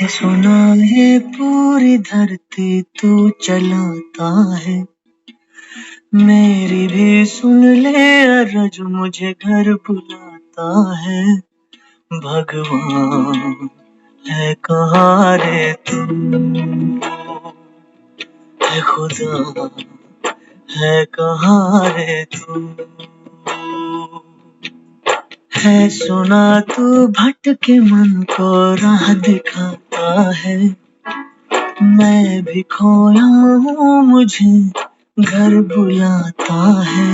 सुना ये पूरी धरती तू चलाता है, मेरी भी सुन ले अरज मुझे घर बुलाता है। भगवान है कहाँ रे तू, है खुदा है कहाँ रे तू। है सुना तू भटके मन को राह दिखाता है, मैं भी खोया हूँ मुझे घर बुलाता है।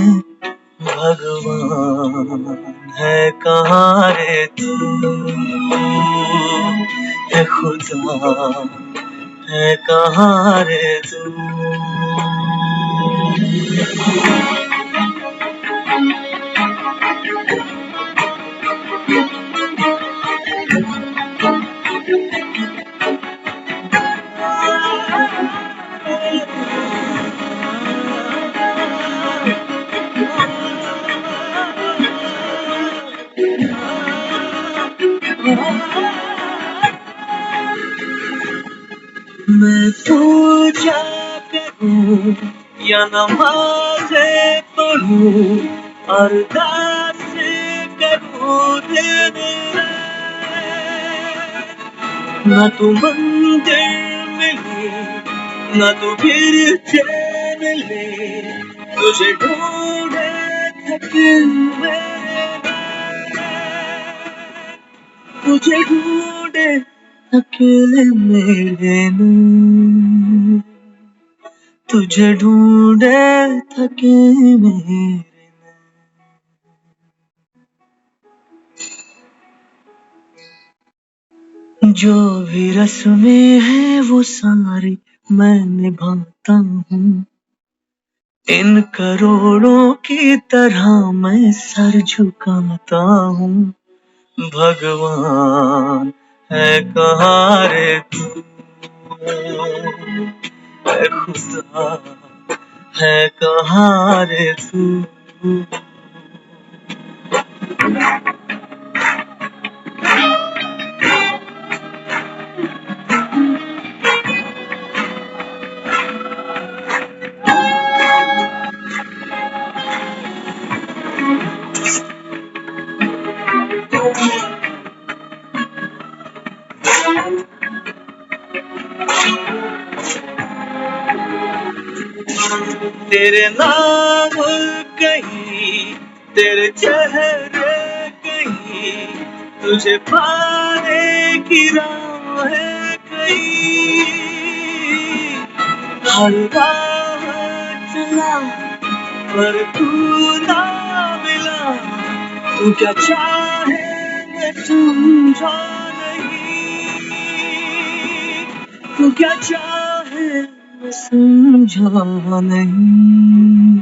भगवान है कहाँ रे तू, है खुदा है कहाँ रे तू। मैं पूजा करूं या नमाज़ें पढ़ूं, अरदास करूं दिन रात, न तू मंदिर मिली न तू फिर चैन ले, तुझे ढूंढे थके मेरे नैन, तुझे ढूंढे अकेले मेरे नैन, तुझे ढूंढे थके मेरे नैन। जो भी रस्में हैं वो सारी मैं निभाता हूँ, इन करोड़ों की तरह मैं सर झुकाता हूँ। भगवान है कहाँ रे तू, है खुदा है कहाँ रे तू। तेरे नाम कहीं, तेरे चेहरे कहीं, तुझे पाने की राह है कहीं। हर राह चला पर तू ना मिला, तू क्या चाहे मैं समझा नहीं, तू क्या चाहे मैं समझा नहीं,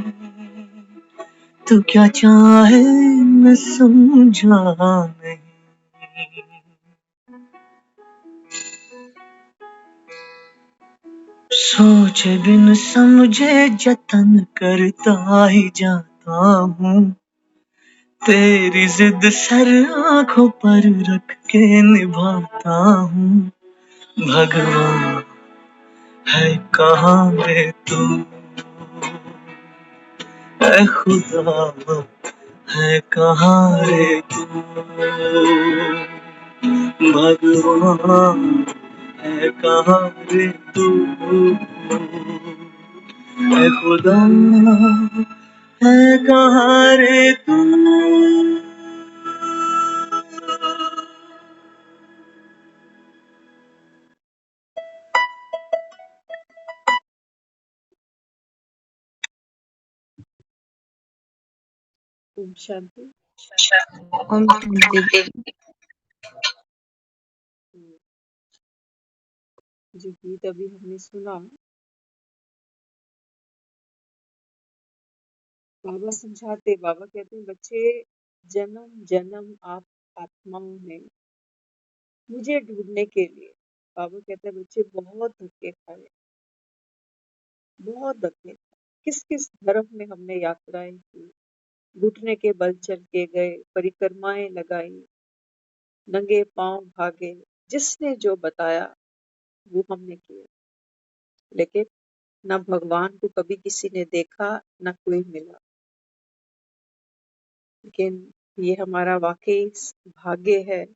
तू क्या चाहे मैं समझा नहीं। सोचे बिन समझे जतन करता ही जाता हूँ, तेरी जिद सर आंखों पर रख के निभाता हूँ। भगवान है कहाँ रे तू, है खुदा है कहाँ रे तू। भगवान है कहाँ रे तू, है खुदा है कहाँ रे तू। ओम शांति। ओम शांति। जो गीत अभी हमने सुना, बाबा समझाते, बाबा कहते हैं बच्चे जन्म जन्म आप आत्माओं ने मुझे ढूंढने के लिए, बाबा कहते हैं बच्चे बहुत धक्के खाए, बहुत धक्के खाए। किस किस धर्म में हमने यात्राएं की, घुटने के बल चल के गए, परिक्रमाएं लगाई, नंगे पांव भागे, जिसने जो बताया वो हमने किया। लेकिन न भगवान को कभी किसी ने देखा, न कोई मिला। लेकिन ये हमारा वाकई भाग्य है,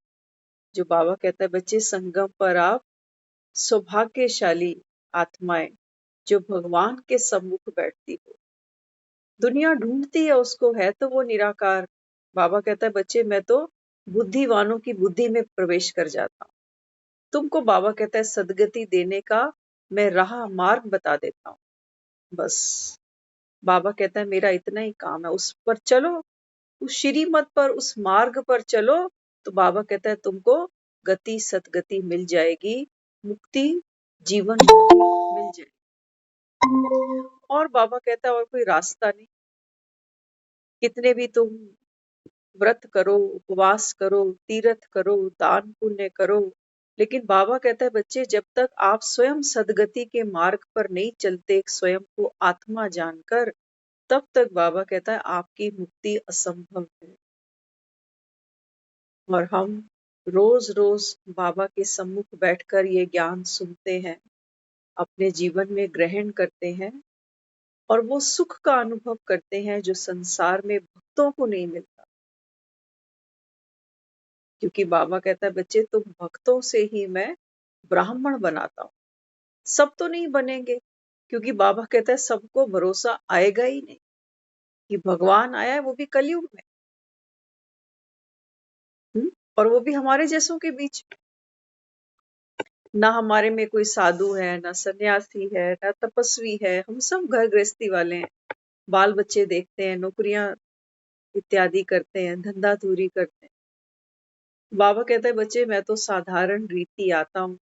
जो बाबा कहता है बच्चे संगम पर आप सौभाग्यशाली आत्माएं, जो भगवान के सम्मुख बैठती हो। दुनिया ढूंढती है उसको, है तो वो निराकार। बाबा कहता है बच्चे मैं तो बुद्धिवानों की बुद्धि में प्रवेश कर जाता हूँ। तुमको बाबा कहता है सदगति देने का मैं राह मार्ग बता देता हूँ। बस बाबा कहता है मेरा इतना ही काम है, उस पर चलो, उस श्रीमत पर, उस मार्ग पर चलो, तो बाबा कहता है तुमको गति सतगति मिल जाएगी, मुक्ति जीवन मुक्ति मिल जाएगी। और बाबा कहता है और कोई रास्ता नहीं। कितने भी तुम व्रत करो, उपवास करो, तीर्थ करो, दान पुण्य करो, लेकिन बाबा कहता है बच्चे जब तक आप स्वयं सदगति के मार्ग पर नहीं चलते, स्वयं को आत्मा जानकर, तब तक बाबा कहता है आपकी मुक्ति असंभव है। और हम रोज रोज बाबा के सम्मुख बैठकर ये ज्ञान सुनते हैं, अपने जीवन में ग्रहण करते हैं, और वो सुख का अनुभव करते हैं जो संसार में भक्तों को नहीं मिलता। क्योंकि बाबा कहता है बच्चे तुम भक्तों से ही मैं ब्राह्मण बनाता हूँ। सब तो नहीं बनेंगे, क्योंकि बाबा कहता है सबको भरोसा आएगा ही नहीं कि भगवान आया है, वो भी कलयुग में। और वो भी हमारे जैसों के बीच। ना हमारे में कोई साधु है, ना सन्यासी है, ना तपस्वी है, हम सब घर गृहस्थी वाले हैं, बाल बच्चे देखते हैं, नौकरियां इत्यादि करते हैं, धंधा धूरी करते हैं। बाबा कहता है बच्चे मैं तो साधारण रीति आता हूँ,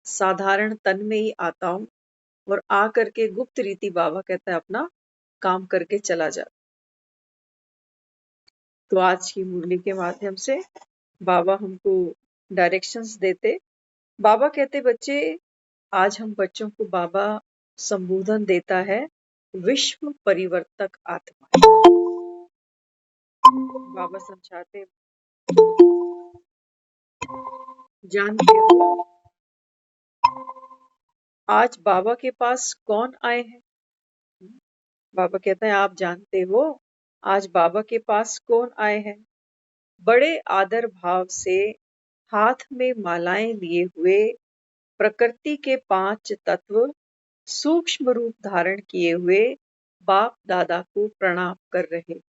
साधारण तन में ही आता हूँ, और आ करके गुप्त रीति बाबा कहता है अपना काम करके चला जाता। तो आज की मुरली के माध्यम से बाबा हमको डायरेक्शंस देते। बाबा कहते बच्चे आज हम बच्चों को बाबा संबोधन देता है विश्व परिवर्तक आत्मा। बाबा समझाते जानते हो आज बाबा के पास कौन आए हैं। बाबा कहता है आप जानते हो आज बाबा के पास कौन आए हैं। बड़े आदर भाव से हाथ में मालाएं लिए हुए, प्रकृति के 5 तत्व सूक्ष्म रूप धारण किए हुए बाप दादा को प्रणाम कर रहे हैं।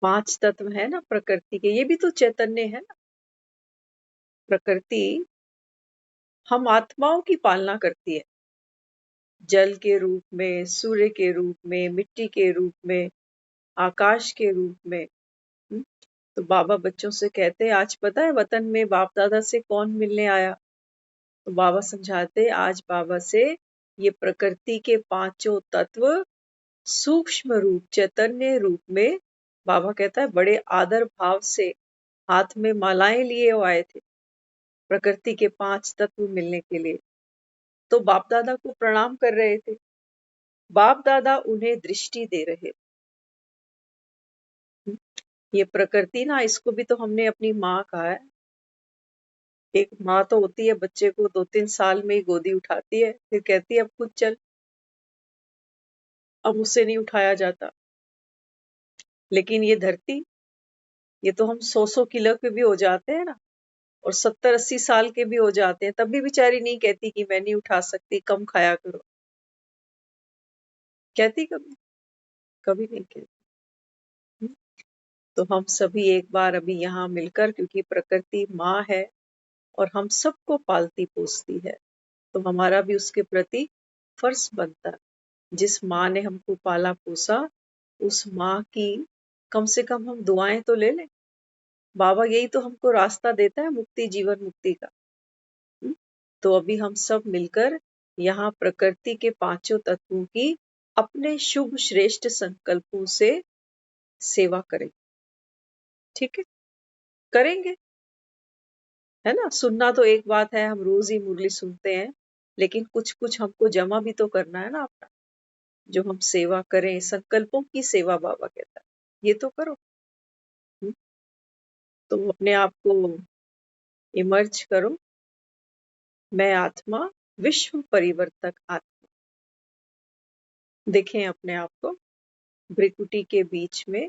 5 तत्व है ना प्रकृति के, ये भी तो चैतन्य है ना। प्रकृति हम आत्माओं की पालना करती है, जल के रूप में, सूर्य के रूप में, मिट्टी के रूप में, आकाश के रूप में। तो बाबा बच्चों से कहते हैं आज पता है वतन में बाप दादा से कौन मिलने आया। तो बाबा समझाते आज बाबा से ये प्रकृति के 5 तत्व सूक्ष्म रूप चैतन्य रूप में, बाबा कहता है बड़े आदर भाव से हाथ में मालाएं लिए वो आए थे प्रकृति के 5 तत्व मिलने के लिए। तो बाप दादा को प्रणाम कर रहे थे, बाप दादा उन्हें दृष्टि दे रहे थे। ये प्रकृति ना, इसको भी तो हमने अपनी माँ कहा है। एक माँ तो होती है बच्चे को 2-3 साल में ही गोदी उठाती है, फिर कहती है अब खुद चल। अब उससे नहीं उठाया जाता। लेकिन ये धरती, ये तो हम 100-100 किलो के भी हो जाते हैं ना, और 70-80 साल के भी हो जाते हैं, तब भी बेचारी नहीं कहती कि मैं नहीं उठा सकती, कम खाया करो। कहती कभी? कभी नहीं कहती। तो हम सभी एक बार अभी यहाँ मिलकर, क्योंकि प्रकृति माँ है और हम सबको पालती पोसती है, तो हमारा भी उसके प्रति फर्ज बनता है। जिस माँ ने हमको पाला पोसा, उस माँ की कम से कम हम दुआएं तो ले लें। बाबा यही तो हमको रास्ता देता है मुक्ति, जीवन मुक्ति का। तो अभी हम सब मिलकर यहाँ प्रकृति के 5 तत्वों की अपने शुभ श्रेष्ठ संकल्पों से सेवा करें। ठीक है, करेंगे, है ना। सुनना तो एक बात है, हम रोज ही मुरली सुनते हैं, लेकिन कुछ कुछ हमको जमा भी तो करना है ना अपना, जो हम सेवा करें, संकल्पों की सेवा बाबा कहता है, ये तो करो। तो अपने आप को इमर्ज करो। मैं आत्मा, विश्व परिवर्तक आत्मा। देखें अपने आप को भ्रिकुटी के बीच में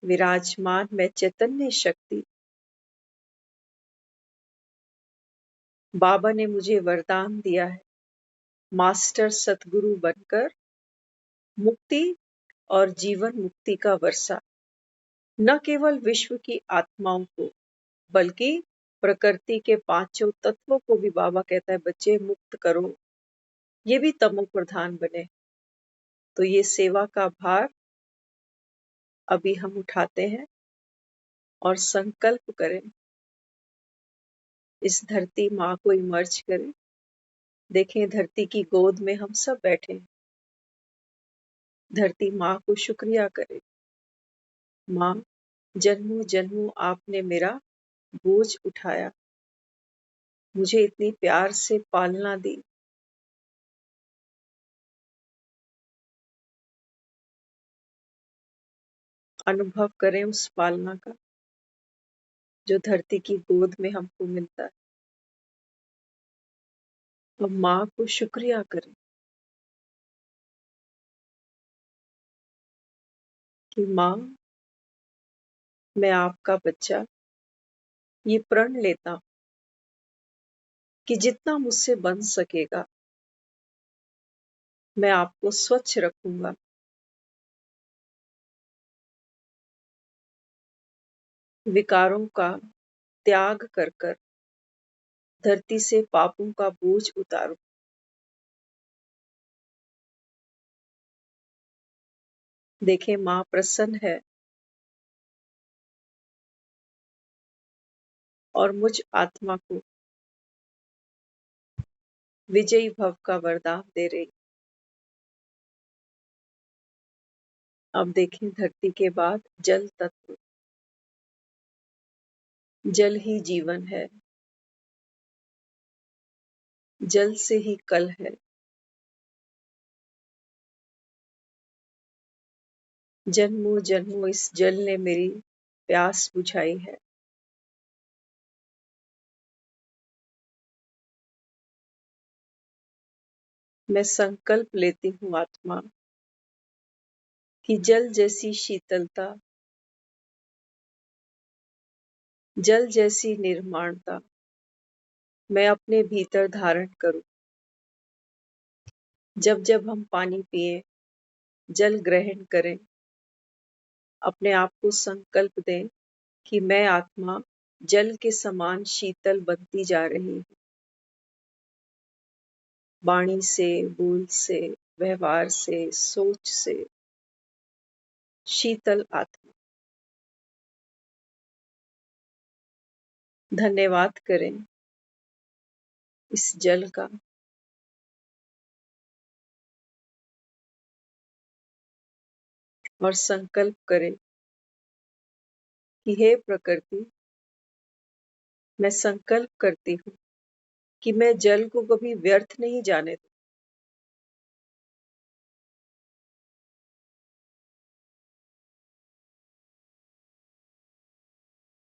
विराजमान मैं चैतन्य शक्ति। बाबा ने मुझे वरदान दिया है मास्टर सतगुरु बनकर मुक्ति और जीवन मुक्ति का वर्षा न केवल विश्व की आत्माओं को बल्कि प्रकृति के पांचों तत्वों को भी बाबा कहता है बच्चे मुक्त करो, ये भी तमो प्रधान बने। तो ये सेवा का भार अभी हम उठाते हैं और संकल्प करें, इस धरती माँ को इमर्ज करें। देखें धरती की गोद में हम सब बैठे हैं। धरती माँ को शुक्रिया करें। माँ, जन्मों जन्मों आपने मेरा बोझ उठाया, मुझे इतनी प्यार से पालना दी। अनुभव करें उस पालना का जो धरती की गोद में हमको मिलता है। अब माँ को शुक्रिया करें कि माँ, मैं आपका बच्चा ये प्रण लेता हूं कि जितना मुझसे बन सकेगा मैं आपको स्वच्छ रखूंगा। विकारों का त्याग कर कर धरती से पापों का बोझ उतारूं। देखें माँ प्रसन्न है और मुझ आत्मा को विजयी भव का वरदान दे रही। अब देखें धरती के बाद जल तत्व। जल ही जीवन है, जल से ही कल है। जन्मों जन्मों इस जल ने मेरी प्यास बुझाई है। मैं संकल्प लेती हूँ आत्मा कि जल जैसी शीतलता, जल जैसी निर्माणता मैं अपने भीतर धारण करूं। जब जब हम पानी पिए, जल ग्रहण करें, अपने आप को संकल्प दें कि मैं आत्मा जल के समान शीतल बनती जा रही हूँ। वाणी से, बोल से, व्यवहार से, सोच से शीतल आत्मा। धन्यवाद करें इस जल का। और संकल्प करें कि हे प्रकृति, मैं संकल्प करती हूँ कि मैं जल को कभी व्यर्थ नहीं जाने दूं।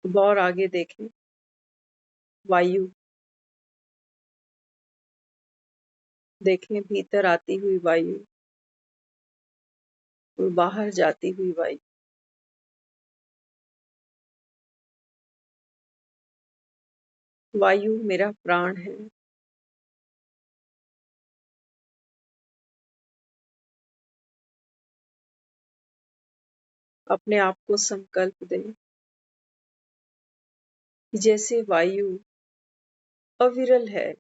अब और आगे देखें, वायु देखें, भीतर आती हुई वायु और बाहर जाती हुई वायु। वायु मेरा प्राण है। अपने आप को संकल्प दें कि जैसे वायु अविरल है,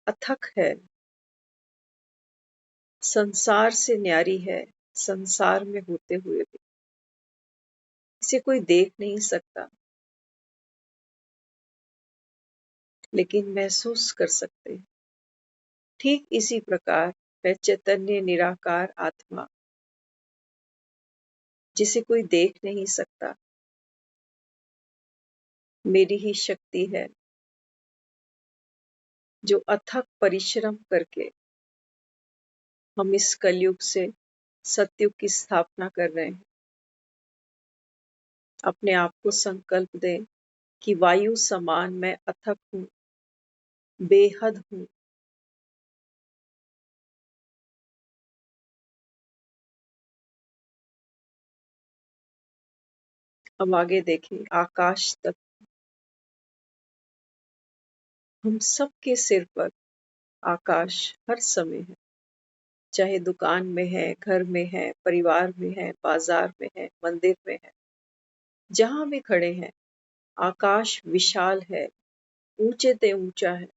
अथक है, संसार से न्यारी है, संसार में होते हुए भी इसे कोई देख नहीं सकता, लेकिन महसूस कर सकते हैं। ठीक इसी प्रकार वह चैतन्य निराकार आत्मा जिसे कोई देख नहीं सकता, मेरी ही शक्ति है जो अथक परिश्रम करके हम इस कलयुग से सतयुग की स्थापना कर रहे हैं। अपने आप को संकल्प दें कि वायु समान मैं अथक हूँ, बेहद हूँ। अब आगे देखें, आकाश तक हम सबके सिर पर आकाश हर समय है, चाहे दुकान में है, घर में है, परिवार में है, बाजार में है, मंदिर में है, जहां भी खड़े हैं, आकाश विशाल है, ऊंचे ते ऊंचा है।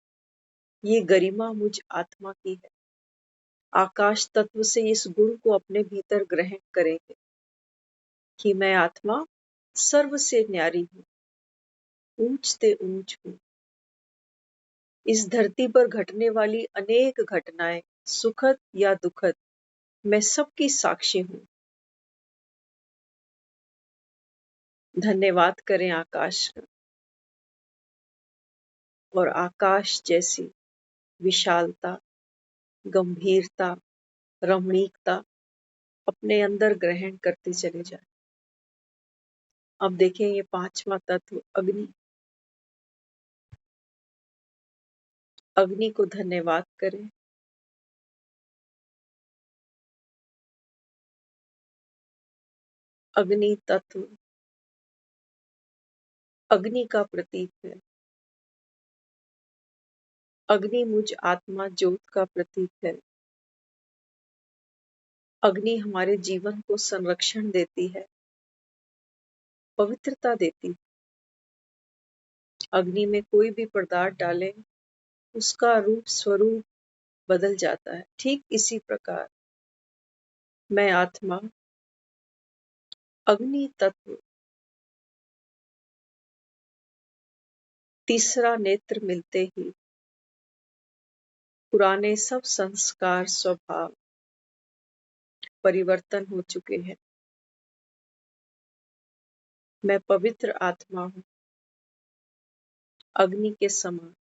ये गरिमा मुझ आत्मा की है। आकाश तत्व से इस गुण को अपने भीतर ग्रहण करेंगे कि मैं आत्मा सर्व से न्यारी हूँ, ऊंच ते ऊंच हूँ। इस धरती पर घटने वाली अनेक घटनाएं, सुखद या दुखद, मैं सबकी साक्षी हूँ। धन्यवाद करें आकाश का, और आकाश जैसी विशालता, गंभीरता, रमणीकता अपने अंदर ग्रहण करते चले जाएं। अब देखें ये पांचवा तत्व अग्नि। अग्नि को धन्यवाद करें। अग्नि तत्व अग्नि का प्रतीक है। अग्नि मुझ आत्मा ज्योत का प्रतीक है। अग्नि हमारे जीवन को संरक्षण देती है, पवित्रता देती है। अग्नि में कोई भी पदार्थ डालें, उसका रूप स्वरूप बदल जाता है। ठीक इसी प्रकार मैं आत्मा अग्नि तत्व, तीसरा नेत्र मिलते ही पुराने सब संस्कार, स्वभाव परिवर्तन हो चुके हैं। मैं पवित्र आत्मा हूँ, अग्नि के समान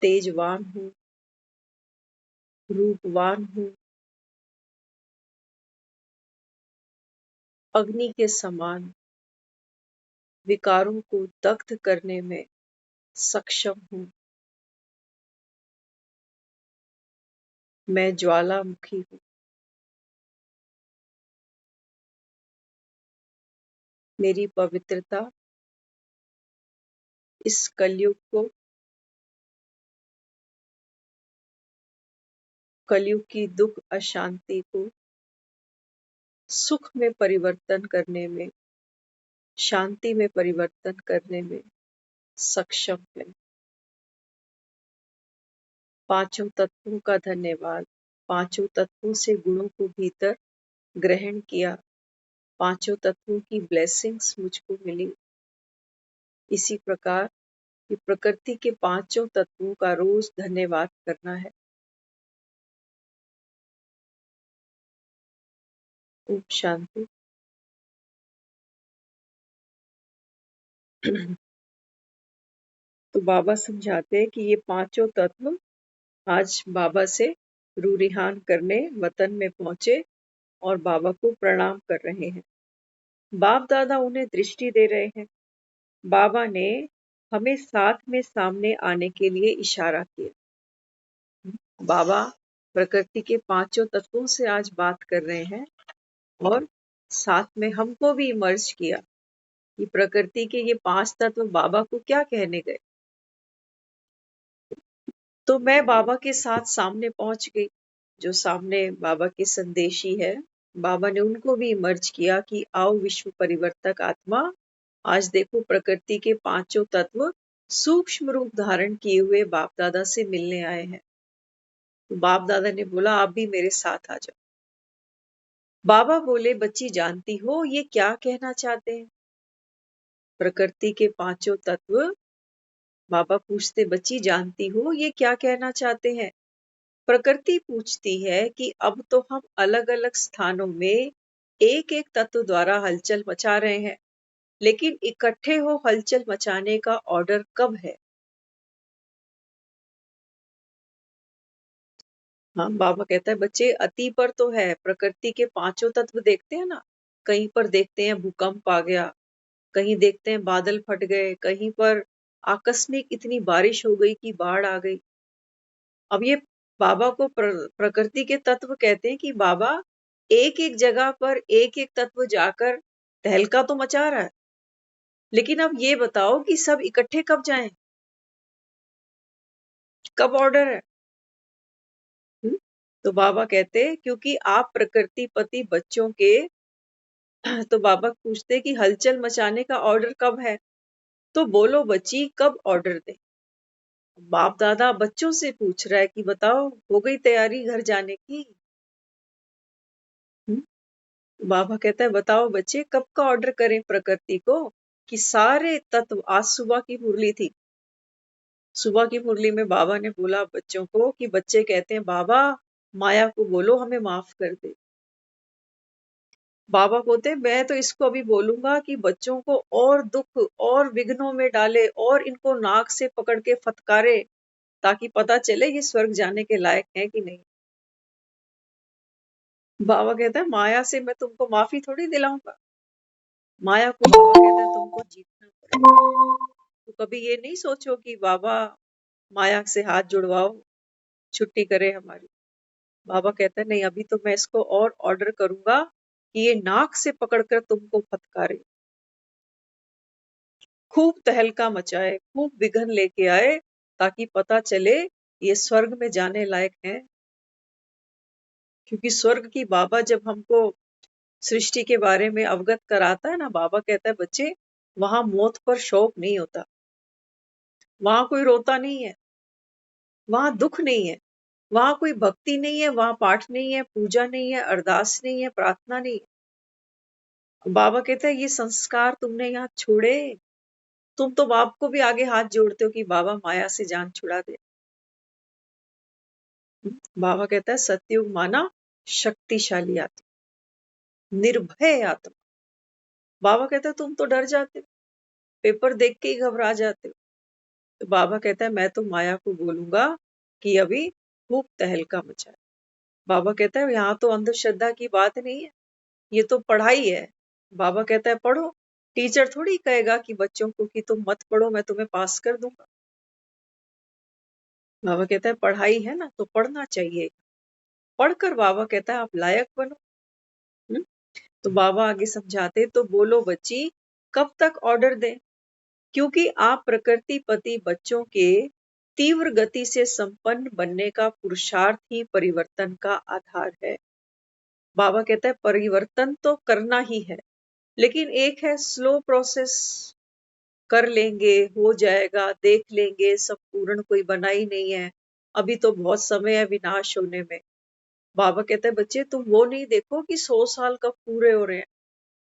तेजवान हूँ, रूपवान हूँ, अग्नि के समान विकारों को दग्ध करने में सक्षम हूँ। मैं ज्वालामुखी हूँ। मेरी पवित्रता इस कलयुग को, कलयुग की दुख अशांति को सुख में परिवर्तन करने में, शांति में परिवर्तन करने में सक्षम है। पांचों तत्वों का धन्यवाद। पांचों तत्वों से गुणों को भीतर ग्रहण किया, पांचों तत्वों की ब्लेसिंग्स मुझको मिली। इसी प्रकार कि प्रकृति के पांचों तत्वों का रोज धन्यवाद करना है। ओम शांति। तो बाबा समझाते हैं कि ये पांचों तत्व आज बाबा से रूरिहान करने वतन में पहुंचे और बाबा को प्रणाम कर रहे हैं। बाप दादा उन्हें दृष्टि दे रहे हैं। बाबा ने हमें साथ में सामने आने के लिए इशारा किया। बाबा प्रकृति के पांचों तत्वों से आज बात कर रहे हैं और साथ में हमको भी इमर्ज किया कि प्रकृति के ये पांच तत्व बाबा को क्या कहने गए। तो मैं बाबा के साथ सामने पहुंच गई। जो सामने बाबा के संदेशी है, बाबा ने उनको भी इमर्ज किया कि आओ विश्व परिवर्तक आत्मा, आज देखो प्रकृति के पांचों तत्व सूक्ष्म रूप धारण किए हुए बाप दादा से मिलने आए हैं। तो बाप दादा ने बोला आप भी मेरे साथ आ जाओ। बाबा बोले बच्ची जानती हो ये क्या कहना चाहते हैं? प्रकृति के पांचों तत्व, बाबा पूछते बच्ची जानती हो ये क्या कहना चाहते हैं? प्रकृति पूछती है कि अब तो हम अलग अलग स्थानों में एक एक तत्व द्वारा हलचल मचा रहे हैं, लेकिन इकट्ठे हो हलचल मचाने का ऑर्डर कब है? हाँ, बाबा कहता है बच्चे अति पर तो है, प्रकृति के पांचों तत्व देखते हैं ना, कहीं पर देखते हैं भूकंप आ गया, कहीं देखते हैं बादल फट गए, कहीं पर आकस्मिक इतनी बारिश हो गई कि बाढ़ आ गई। अब ये बाबा को प्रकृति के तत्व कहते हैं कि बाबा एक-एक जगह पर एक-एक तत्व जाकर तहलका तो मचा रहा है, लेकिन अब ये बताओ कि सब इकट्ठे कब जाएं? कब ऑर्डर है? हुँ? तो बाबा कहते हैं क्योंकि आप प्रकृति पति बच्चों के तो बाबा पूछते कि हलचल मचाने का ऑर्डर कब है? तो बोलो बच्ची कब ऑर्डर दें? बाप दादा बच्चों से पूछ रहा है कि बताओ हो गई तैयारी घर जाने की? हुँ? बाबा कहता है बताओ बच्चे कब का ऑर्डर करें प्रकृति को कि सारे तत्व आज सुबह की मुरली थी। सुबह की मुरली में बाबा ने बोला बच्चों को कि बच्चे कहते हैं बाबा माया को बोलो हमें माफ कर दे। बाबा बोलते मैं तो इसको अभी बोलूंगा कि बच्चों को और दुख और विघ्नों में डाले और इनको नाक से पकड़ के फटकारे ताकि पता चले ये स्वर्ग जाने के लायक है कि नहीं। बाबा कहता है माया से मैं तुमको माफी थोड़ी दिलाऊंगा। माया को बाबा कहता है तुमको जीतना पड़ेगा। तो कभी ये नहीं सोचो कि बाबा माया से हाथ जुड़वाओ, छुट्टी करे हमारी। बाबा कहता है नहीं अभी तो मैं इसको और ऑर्डर करूंगा कि ये नाक से पकड़कर तुमको फटकारे, खूब तहलका मचाए, खूब विघन लेके आए ताकि पता चले ये स्वर्ग में जाने लायक है। क्योंकि स्वर्ग की बाबा जब हमको सृष्टि के बारे में अवगत कराता है ना, बाबा कहता है बच्चे वहां मौत पर शोक नहीं होता, वहां कोई रोता नहीं है, वहां दुख नहीं है, वहां कोई भक्ति नहीं है, वहां पाठ नहीं है, पूजा नहीं है, अरदास नहीं है, प्रार्थना नहीं है। बाबा कहता है ये संस्कार तुमने यहाँ छोड़े, तुम तो बाप को भी आगे हाथ जोड़ते हो कि बाबा माया से जान छुड़ा दे। बाबा कहता है सतयुग माना शक्तिशाली आत्मा, निर्भय आत्मा। बाबा कहता है तुम तो डर जाते हो, पेपर देख के ही घबरा जाते हो। तो बाबा कहता है मैं तो माया को बोलूंगा कि अभी खूब तहलका मचाए। बाबा कहता है यहाँ तो अंधश्रद्धा की बात नहीं है, ये तो पढ़ाई है। बाबा कहता है पढ़ो, टीचर थोड़ी कहेगा कि बच्चों को कि तुम मत पढ़ो मैं तुम्हें पास कर दूंगा। बाबा कहता है पढ़ाई है ना तो पढ़ना चाहिए, पढ़कर बाबा कहता है आप लायक बनो। हम्म? तो बाबा आगे समझाते तो बोलो बच्ची कब तक ऑर्डर दें, क्योंकि आप प्रकृति पति बच्चों के तीव्र गति से संपन्न बनने का पुरुषार्थ ही परिवर्तन का आधार है। बाबा कहता है परिवर्तन तो करना ही है, लेकिन एक है स्लो प्रोसेस, कर लेंगे हो जाएगा देख लेंगे सब पूर्ण कोई बना ही नहीं है, अभी तो बहुत समय है विनाश होने में। बाबा कहते हैं बच्चे तुम वो नहीं देखो कि 100 साल कब पूरे हो रहे हैं,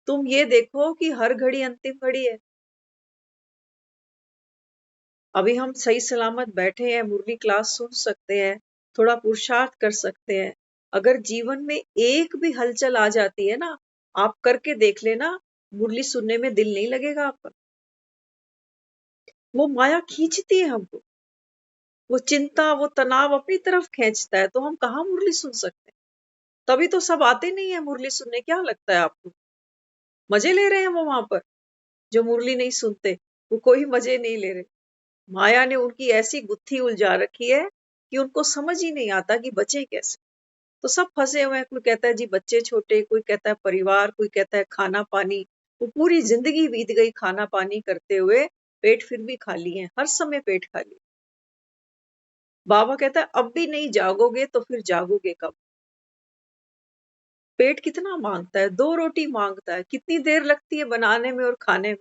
तुम ये देखो कि हर घड़ी अंतिम घड़ी है। अभी हम सही सलामत बैठे हैं, मुरली क्लास सुन सकते हैं, थोड़ा पुरुषार्थ कर सकते हैं। अगर जीवन में एक भी हलचल आ जाती है ना, आप करके देख लेना, मुरली सुनने में दिल नहीं लगेगा आपका। वो माया खींचती है हमको, वो चिंता वो तनाव अपनी तरफ खींचता है, तो हम कहाँ मुरली सुन सकते हैं। तभी तो सब आते नहीं है मुरली सुनने। क्या लगता है आपको मजे ले रहे हैं वो वहां पर? जो मुरली नहीं सुनते वो कोई मजे नहीं ले रहे। माया ने उनकी ऐसी गुत्थी उलझा रखी है कि उनको समझ ही नहीं आता कि बचे कैसे। तो सब फंसे हुए हैं, कोई कहता है जी बच्चे छोटे, कोई कहता है परिवार, कोई कहता है खाना पानी। वो पूरी जिंदगी बीत गई खाना पानी करते हुए, पेट फिर भी खाली है, हर समय पेट खाली। बाबा कहता है अब भी नहीं जागोगे तो फिर जागोगे कब? पेट कितना मांगता है, 2 रोटी मांगता है, कितनी देर लगती है बनाने में और खाने में।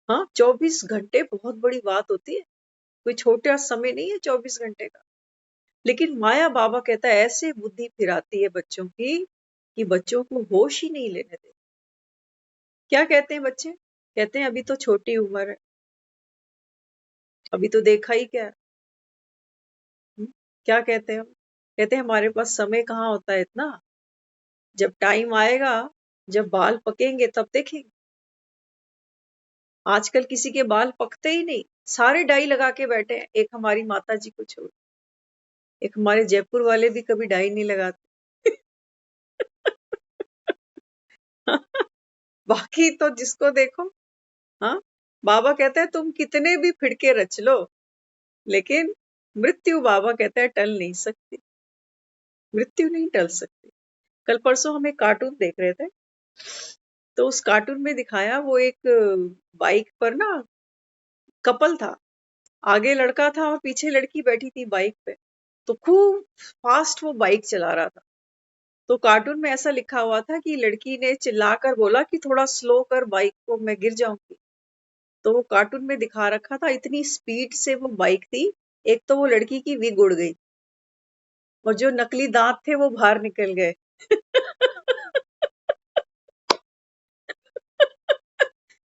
हाँ 24 घंटे बहुत बड़ी बात होती है, कोई छोटा समय नहीं है 24 घंटे का। लेकिन माया बाबा कहता है ऐसे बुद्धि फिराती है बच्चों की कि बच्चों को होश ही नहीं लेने देती। क्या कहते हैं बच्चे? कहते हैं अभी तो छोटी उम्र है, अभी तो देखा ही क्या है। क्या कहते हैं हम? कहते हैं हमारे पास समय कहाँ होता है इतना, जब टाइम आएगा, जब बाल पकेंगे तब देखेंगे। आजकल किसी के बाल पकते ही नहीं, सारे डाई लगा के बैठे हैं, एक हमारी माता जी को छोड़। एक हमारे जयपुर वाले भी कभी डाई नहीं लगाते। बाकी तो जिसको देखो, हाँ, बाबा कहता है तुम कितने भी फिड़के रच लो, लेकिन मृत्यु बाबा कहता है टल नहीं सकती, मृत्यु नहीं टल सकती। कल परसों हम एक कार्टून देख रहे थे, तो उस कार्टून में दिखाया वो एक बाइक पर ना कपल था, आगे लड़का था और पीछे लड़की बैठी थी बाइक पे, तो खूब फास्ट वो बाइक चला रहा था। तो कार्टून में ऐसा लिखा हुआ था कि लड़की ने चिल्लाकर बोला कि थोड़ा स्लो कर बाइक को, मैं गिर जाऊंगी। तो वो कार्टून में दिखा रखा था इतनी स्पीड से वो बाइक थी, एक तो वो लड़की की विग उड़ गई और जो नकली दांत थे वो बाहर निकल गए।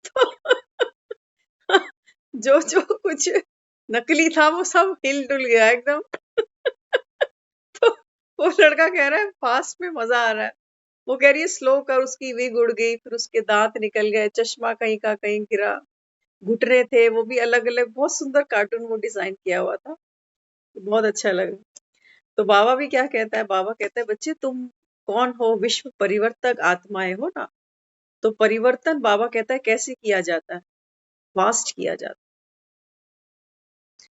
तो जो जो कुछ नकली था वो सब हिल डुल गया एकदम। तो वो लड़का कह रहा है फास्ट में मजा आ रहा है, वो कह रही है स्लो कर, उसकी विग उड़ गई, फिर उसके दांत निकल गए, चश्मा कहीं का कहीं गिरा, घुटने थे वो भी अलग अलग, बहुत सुंदर कार्टून वो डिजाइन किया हुआ था, बहुत अच्छा लगा। तो बाबा भी क्या कहता है, बाबा कहता है बच्चे तुम कौन हो, विश्व परिवर्तक आत्माएं हो ना। तो परिवर्तन बाबा कहता है कैसे किया जाता है, फास्ट किया जाता है।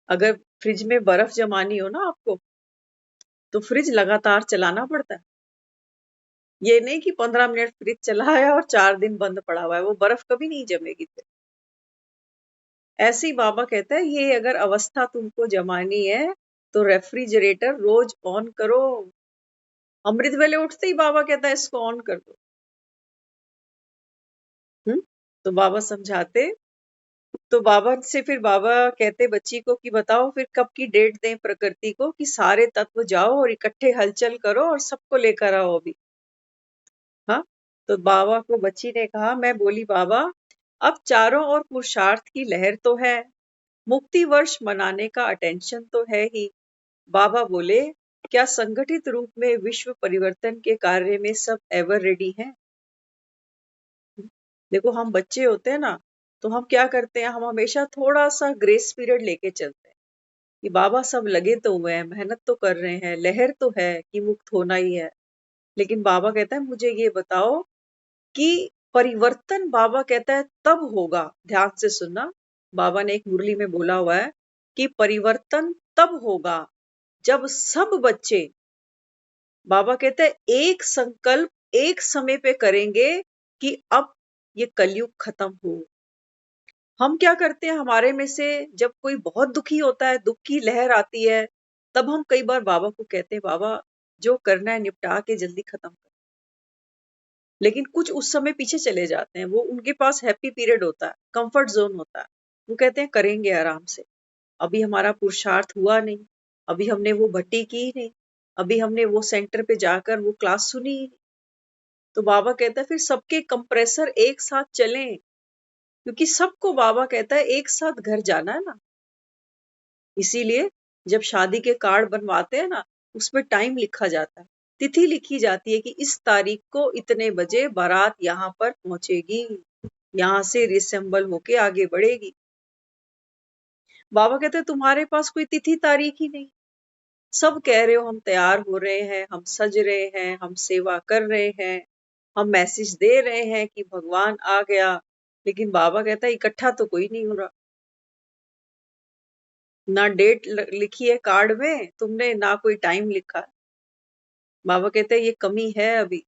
अगर फ्रिज में बर्फ जमानी हो ना आपको, तो फ्रिज लगातार चलाना पड़ता है। ये नहीं कि 15 मिनट फ्रिज चला है और 4 दिन बंद पड़ा हुआ है, वो बर्फ कभी नहीं जमेगी फिर। ऐसे ही बाबा कहता है ये अगर अवस्था तुमको जमानी है तो रेफ्रिजरेटर रोज ऑन करो। अमृत वेले उठते ही बाबा कहता है इसको ऑन कर दो। तो बाबा समझाते, तो बाबा से फिर बाबा कहते बच्ची को कि बताओ फिर कब की डेट दें प्रकृति को कि सारे तत्व जाओ और इकट्ठे हलचल करो और सबको लेकर आओ अभी। हाँ, तो बाबा को बच्ची ने कहा, मैं बोली बाबा अब चारों ओर पुरुषार्थ की लहर तो है, मुक्ति वर्ष मनाने का अटेंशन तो है ही। बाबा बोले क्या संगठित रूप में विश्व परिवर्तन के कार्य में सब एवर रेडी हैं? देखो हम बच्चे होते हैं ना, तो हम क्या करते हैं, हम हमेशा थोड़ा सा ग्रेस पीरियड लेके चलते हैं कि बाबा सब लगे तो हुए हैं, मेहनत तो कर रहे हैं, लहर तो है कि मुक्त होना ही है। लेकिन बाबा कहता है मुझे ये बताओ कि परिवर्तन, बाबा कहता है तब होगा, ध्यान से सुनना, बाबा ने एक मुरली में बोला हुआ है कि परिवर्तन तब होगा जब सब बच्चे, बाबा कहते हैं एक संकल्प एक समय पे करेंगे कि अब ये कलयुग खत्म हो। हम क्या करते हैं, हमारे में से जब कोई बहुत दुखी होता है, दुख की लहर आती है, तब हम कई बार बाबा को कहते हैं बाबा जो करना है निपटा के जल्दी खत्म कर। लेकिन कुछ उस समय पीछे चले जाते हैं, वो उनके पास हैप्पी पीरियड होता है, कंफर्ट जोन होता है, वो कहते हैं करेंगे आराम से, अभी हमारा पुरुषार्थ हुआ नहीं, अभी हमने वो भट्टी की ही नहीं, अभी हमने वो सेंटर पे जाकर वो क्लास सुनी ही नहीं। तो बाबा कहता है फिर सबके कंप्रेसर एक साथ चलें, क्योंकि सबको बाबा कहता है एक साथ घर जाना है ना। इसीलिए जब शादी के कार्ड बनवाते हैं ना, उसमें टाइम लिखा जाता है, तिथि लिखी जाती है कि इस तारीख को इतने बजे बारात यहाँ पर पहुंचेगी, यहाँ से रिसेंबल होके आगे बढ़ेगी। बाबा कहते हैं तुम्हारे पास कोई तिथि तारीख ही नहीं, सब कह रहे हो हम तैयार हो रहे हैं, हम सज रहे हैं, हम सेवा कर रहे हैं, हम मैसेज दे रहे हैं कि भगवान आ गया, लेकिन बाबा कहता है इकट्ठा तो कोई नहीं हो रहा, ना डेट लिखी है कार्ड में तुमने, ना कोई टाइम लिखा है। बाबा कहते हैं ये कमी है अभी।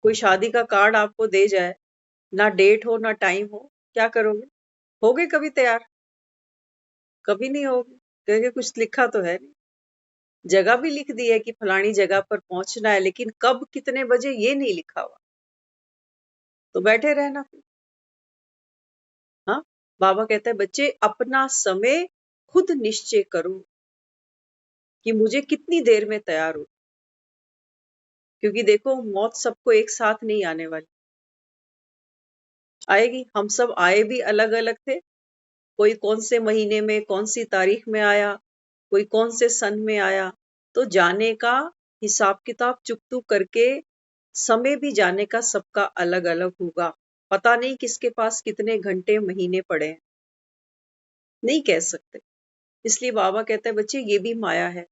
कोई शादी का कार्ड आपको दे जाए, ना डेट हो ना टाइम हो, क्या करोगे? होगे कभी तैयार? कभी नहीं होगे, क्योंकि कुछ लिखा तो है नहीं। जगह भी लिख दी है कि फलानी जगह पर पहुंचना है, लेकिन कब कितने बजे ये नहीं लिखा हुआ, तो बैठे रहना फिर। हाँ, बाबा कहता है बच्चे अपना समय खुद निश्चय करो कि मुझे कितनी देर में तैयार हो, क्योंकि देखो मौत सबको एक साथ नहीं आने वाली, आएगी। हम सब आए भी अलग अलग थे, कोई कौन से महीने में कौन सी तारीख में आया, कोई कौन से सन में आया, तो जाने का हिसाब किताब चुक चुक करके समय भी जाने का सबका अलग अलग होगा। पता नहीं किसके पास कितने घंटे महीने पड़े हैं, नहीं कह सकते। इसलिए बाबा कहता है बच्चे ये भी माया है,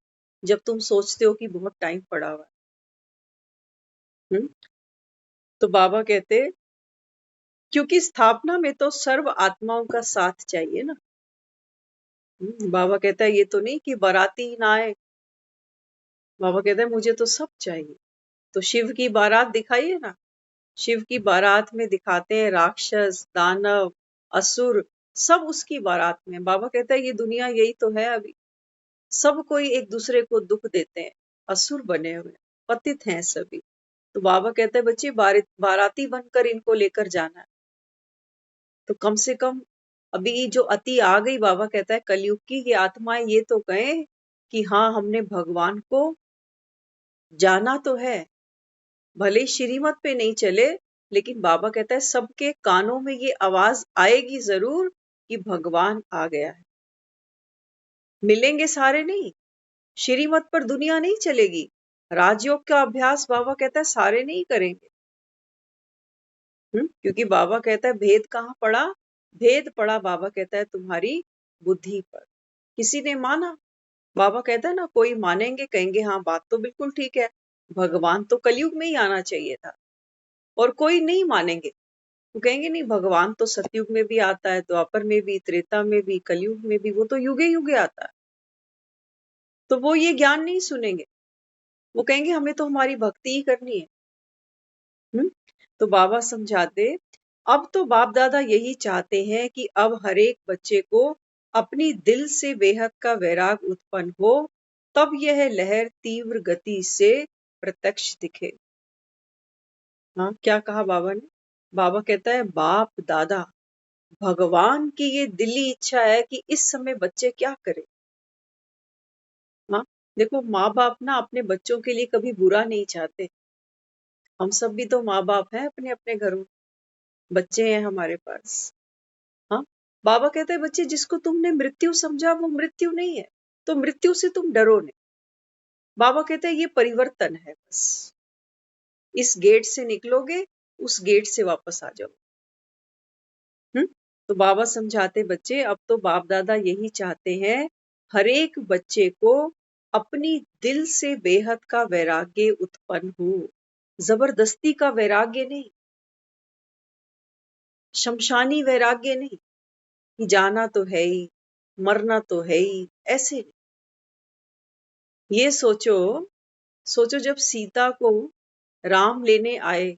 जब तुम सोचते हो कि बहुत टाइम पड़ा हुआ है। तो बाबा कहते क्योंकि स्थापना में तो सर्व आत्माओं का साथ चाहिए ना। बाबा कहता है ये तो नहीं कि बाराती ना आए। बाबा कहता है मुझे तो सब चाहिए। तो शिव की बारात दिखाइए ना। शिव की बारात में दिखाते हैं राक्षस, दानव, असुर, सब उसकी बारात में। बाबा कहता है ये दुनिया यही तो है अभी। सब कोई एक दूसरे को दुख देते हैं, असुर बने हुए, पतित हैं सभी। तो बाबा कहते हैं बच्चे बाराती बनकर इनको लेकर जाना है। तो कम से कम अभी जो अति आ गई, बाबा कहता है कलयुग की ये आत्माएं ये तो कहें कि हाँ हमने भगवान को जाना तो है, भले श्रीमत पे नहीं चले, लेकिन बाबा कहता है सबके कानों में ये आवाज आएगी जरूर कि भगवान आ गया है। मिलेंगे सारे नहीं, श्रीमत पर दुनिया नहीं चलेगी। राजयोग का अभ्यास बाबा कहता है सारे नहीं करेंगे। क्योंकि बाबा कहता है भेद कहाँ पड़ा? भेद पड़ा बाबा कहता है तुम्हारी बुद्धि पर। किसी ने माना, बाबा कहता है ना कोई मानेंगे, कहेंगे हाँ बात तो बिल्कुल ठीक है, भगवान तो कलयुग में ही आना चाहिए था। और कोई नहीं मानेंगे, वो कहेंगे नहीं भगवान तो सतयुग में भी आता है, द्वापर में भी, त्रेता में भी, कलयुग में भी, वो तो युगे युगे आता है। तो वो ये ज्ञान नहीं सुनेंगे, वो कहेंगे हमें तो हमारी भक्ति ही करनी है। तो बाबा समझाते अब तो बाप दादा यही चाहते हैं कि अब हर एक बच्चे को अपनी दिल से बेहद का वैराग उत्पन्न हो, तब यह लहर तीव्र गति से प्रत्यक्ष दिखे। हाँ, क्या कहा बाबा ने? बाबा कहता है बाप दादा भगवान की ये दिली इच्छा है कि इस समय बच्चे क्या करें। हाँ, देखो माँ बाप ना अपने बच्चों के लिए कभी बुरा नहीं चाहते। हम सब भी तो माँ बाप हैं अपने अपने घरों, बच्चे हैं हमारे पास। हाँ, बाबा कहते हैं बच्चे जिसको तुमने मृत्यु समझा वो मृत्यु नहीं है, तो मृत्यु से तुम डरो नहीं। बाबा कहते हैं ये परिवर्तन है बस, इस गेट से निकलोगे उस गेट से वापस आ जाओ। तो बाबा समझाते बच्चे अब तो बाप दादा यही चाहते हैं हर एक बच्चे को अपनी दिल से बेहद का वैराग्य उत्पन्न हो। जबरदस्ती का वैराग्य नहीं, शमशानी वैराग्य नहीं कि जाना तो है ही, मरना तो है ही, ऐसे नहीं। ये सोचो, सोचो जब सीता को राम लेने आए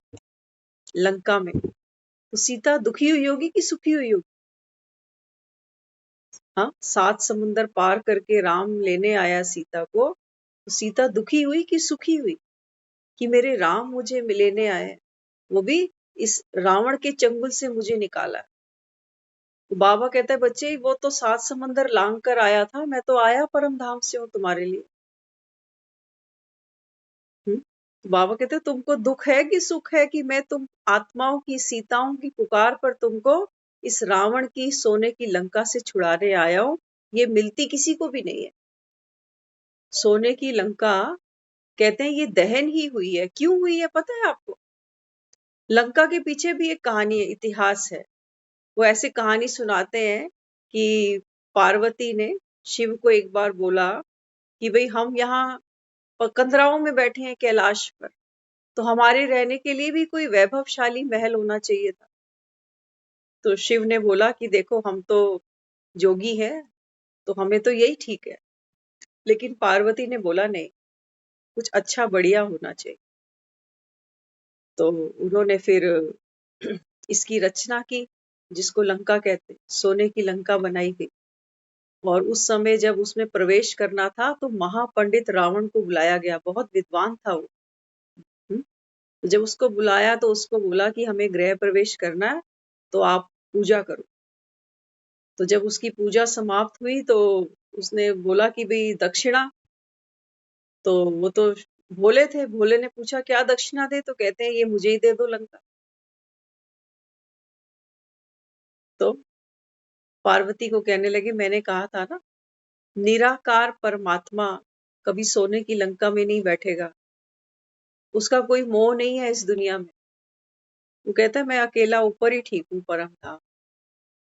लंका में, तो सीता दुखी हुई होगी कि सुखी हुई होगी? हाँ, 7 समुंदर पार करके राम लेने आया सीता को, तो सीता दुखी हुई कि सुखी हुई कि मेरे राम मुझे लेने आए, वो भी इस रावण के चंगुल से मुझे निकाला। तो बाबा कहता है बच्चे वो तो 7 समंदर लांग कर आया था, मैं तो आया परम धाम से हूँ तुम्हारे लिए। तो बाबा कहते तुमको दुख है कि सुख है कि मैं तुम आत्माओं की, सीताओं की पुकार पर तुमको इस रावण की सोने की लंका से छुड़ाने आया हूं। ये मिलती किसी को भी नहीं है। सोने की लंका कहते हैं ये दहन ही हुई है। क्यों हुई है पता है आपको? लंका के पीछे भी एक कहानी है, इतिहास है। वो ऐसे कहानी सुनाते हैं कि पार्वती ने शिव को एक बार बोला कि भाई हम यहाँ कंदराओं में बैठे हैं कैलाश पर, तो हमारे रहने के लिए भी कोई वैभवशाली महल होना चाहिए था। तो शिव ने बोला कि देखो हम तो जोगी हैं, तो हमें तो यही ठीक है। लेकिन पार्वती ने बोला नहीं, कुछ अच्छा बढ़िया होना चाहिए। तो उन्होंने फिर इसकी रचना की, जिसको लंका कहते, सोने की लंका बनाई गई। और उस समय जब उसमें प्रवेश करना था तो महापंडित रावण को बुलाया गया, बहुत विद्वान था वो। तो जब उसको बुलाया तो उसको बोला कि हमें गृह प्रवेश करना है, तो आप पूजा करो। तो जब उसकी पूजा समाप्त हुई तो उसने बोला कि भाई दक्षिणा। तो वो तो भोले थे, भोले ने पूछा क्या दक्षिणा दे, तो कहते हैं ये मुझे ही दे दो लंका। तो पार्वती को कहने लगे मैंने कहा था ना, निराकार परमात्मा कभी सोने की लंका में नहीं बैठेगा, उसका कोई मोह नहीं है इस दुनिया में। वो कहता है मैं अकेला ऊपर ही ठीक हूँ परम धाम,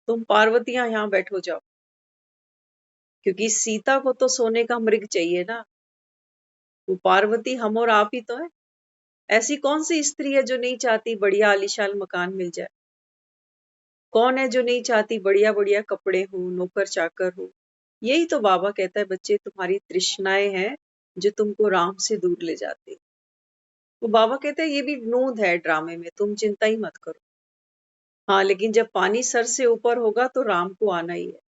तुम पार्वतियां यहाँ बैठो जाओ। क्योंकि सीता को तो सोने का मृग चाहिए ना, वो पार्वती हम और आप ही तो है। ऐसी कौन सी स्त्री है जो नहीं चाहती बढ़िया आलीशान मकान मिल जाए? कौन है जो नहीं चाहती बढ़िया बढ़िया कपड़े हो, नौकर चाकर हो? यही तो बाबा कहता है बच्चे तुम्हारी तृष्णाएं हैं जो तुमको राम से दूर ले जाती। तो बाबा कहते हैं ये भी नूंद है ड्रामे में, तुम चिंता ही मत करो। हाँ, लेकिन जब पानी सर से ऊपर होगा तो राम को आना ही है।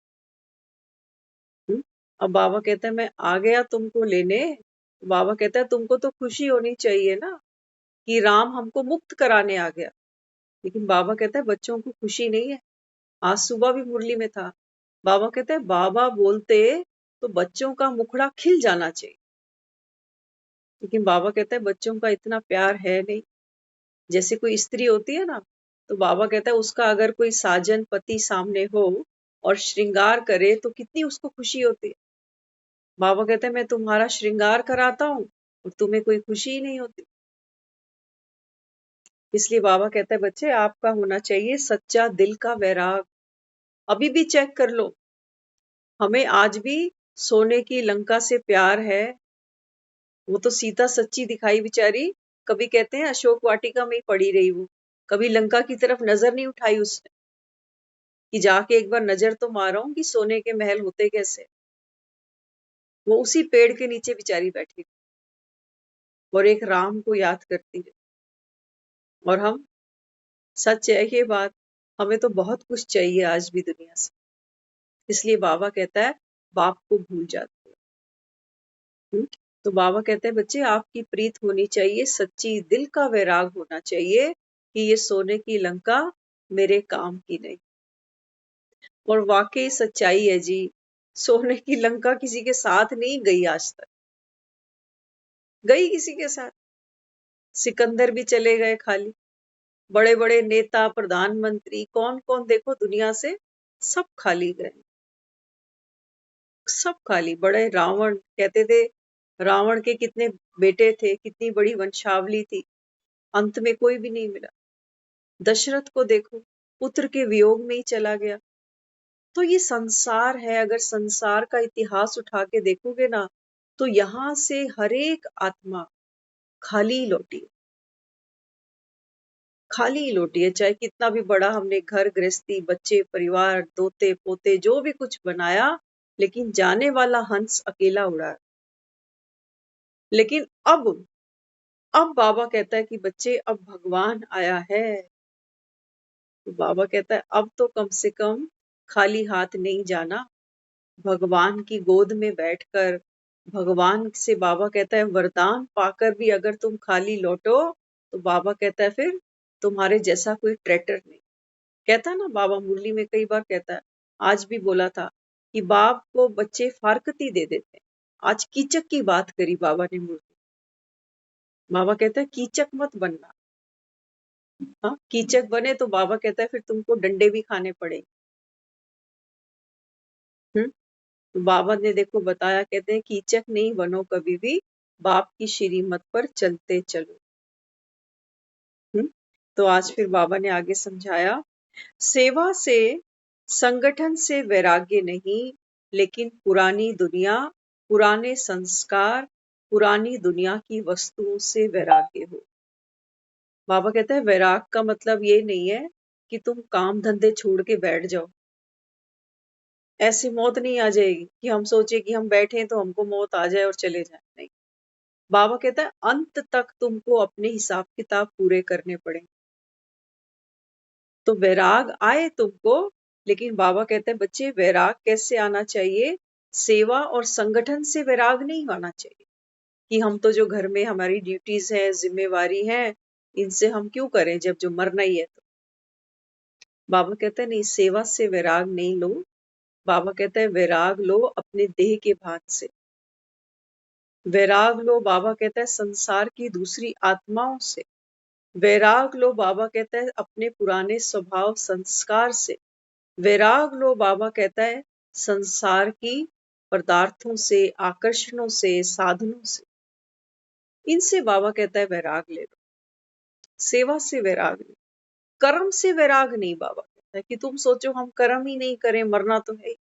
अब बाबा कहता है मैं आ गया तुमको लेने। बाबा कहता है तुमको तो खुशी होनी चाहिए ना कि राम हमको मुक्त कराने आ गया। लेकिन बाबा कहता है बच्चों को खुशी नहीं है। आज सुबह भी मुरली में था, बाबा कहते हैं बाबा बोलते तो बच्चों का मुखड़ा खिल जाना चाहिए। लेकिन बाबा कहता है बच्चों का इतना प्यार है नहीं। जैसे कोई स्त्री होती है ना, तो बाबा कहता है उसका अगर कोई साजन पति सामने हो और श्रृंगार करे तो कितनी उसको खुशी होती है। बाबा कहते हैं मैं तुम्हारा श्रृंगार कराता हूँ और तुम्हें कोई खुशी ही नहीं होती। इसलिए बाबा कहता है बच्चे आपका होना चाहिए सच्चा दिल का वैराग। अभी भी चेक कर लो, हमें आज भी सोने की लंका से प्यार है। वो तो सीता सच्ची दिखाई बेचारी, कभी कहते हैं अशोक वाटिका में ही पड़ी रही वो, कभी लंका की तरफ नजर नहीं उठाई उसने कि जाके एक बार नजर तो मारूं कि सोने के महल होते कैसे। वो उसी पेड़ के नीचे बेचारी बैठी और एक राम को याद करती है। और हम, सच है ये बात, हमें तो बहुत कुछ चाहिए आज भी दुनिया से। इसलिए बाबा कहता है बाप को भूल जाते हो। तो बाबा कहते हैं बच्चे आपकी प्रीत होनी चाहिए, सच्ची दिल का वैराग होना चाहिए कि ये सोने की लंका मेरे काम की नहीं। और वाकई सच्चाई है जी, सोने की लंका किसी के साथ नहीं गई आज तक। गई किसी के साथ? सिकंदर भी चले गए खाली, बड़े बड़े नेता प्रधानमंत्री कौन कौन देखो दुनिया से, सब खाली गए, सब खाली। बड़े रावण कहते थे, रावण के कितने बेटे थे, कितनी बड़ी वंशावली थी, अंत में कोई भी नहीं मिला। दशरथ को देखो, पुत्र के वियोग में ही चला गया। तो ये संसार है, अगर संसार का इतिहास उठा के देखोगे ना, तो यहां से हर एक आत्मा खाली लौटी है, खाली लौटी है। चाहे कितना भी बड़ा हमने घर गृहस्थी बच्चे परिवार दोते पोते जो भी कुछ बनाया, लेकिन जाने वाला हंस अकेला उड़ा है। लेकिन अब बाबा कहता है कि बच्चे अब भगवान आया है। तो बाबा कहता है अब तो कम से कम खाली हाथ नहीं जाना। भगवान की गोद में बैठकर भगवान से बाबा कहता है वरदान पाकर भी अगर तुम खाली लौटो, तो बाबा कहता है फिर तुम्हारे जैसा कोई ट्रैटर नहीं। कहता है ना बाबा, मुरली में कई बार कहता है, आज भी बोला था कि बाप को बच्चे फारकती दे देते हैं। आज कीचक की बात करी बाबा ने मुरली। बाबा कहता है कीचक मत बनना। हाँ, कीचक बने तो बाबा कहता है फिर तुमको डंडे भी खाने पड़े। तो बाबा ने देखो बताया, कहते हैं कीचक नहीं बनो कभी भी, बाप की श्रीमत पर चलते चलो। तो आज फिर बाबा ने आगे समझाया, सेवा से संगठन से वैराग्य नहीं, लेकिन पुरानी दुनिया पुराने संस्कार पुरानी दुनिया की वस्तुओं से वैराग्य हो। बाबा कहते हैं वैराग का मतलब ये नहीं है कि तुम काम धंधे छोड़ के बैठ जाओ। ऐसी मौत नहीं आ जाएगी कि हम सोचे कि हम बैठे तो हमको मौत आ जाए और चले जाए, नहीं। बाबा कहता है अंत तक तुमको अपने हिसाब किताब पूरे करने पड़ेंगे। तो वैराग आए तुमको, लेकिन बाबा कहते हैं बच्चे वैराग कैसे आना चाहिए? सेवा और संगठन से वैराग नहीं आना चाहिए कि हम तो जो घर में हमारी ड्यूटीज है जिम्मेवारी है, इनसे हम क्यों करें जब जो मरना ही है। तो बाबा कहते हैं नहीं, सेवा से वैराग नहीं लो। बाबा कहते हैं वैराग लो अपने देह के भान से, वैराग लो बाबा कहता है संसार की दूसरी आत्माओं से, वैराग लो बाबा कहता है अपने पुराने स्वभाव संस्कार से, वैराग लो बाबा कहता है संसार की पदार्थों से आकर्षणों से साधनों से, इनसे बाबा कहता है वैराग ले लो। सेवा से वैराग नहीं, कर्म से वैराग नहीं। बाबा कहता है कि तुम सोचो हम कर्म ही नहीं करें मरना तो है ही।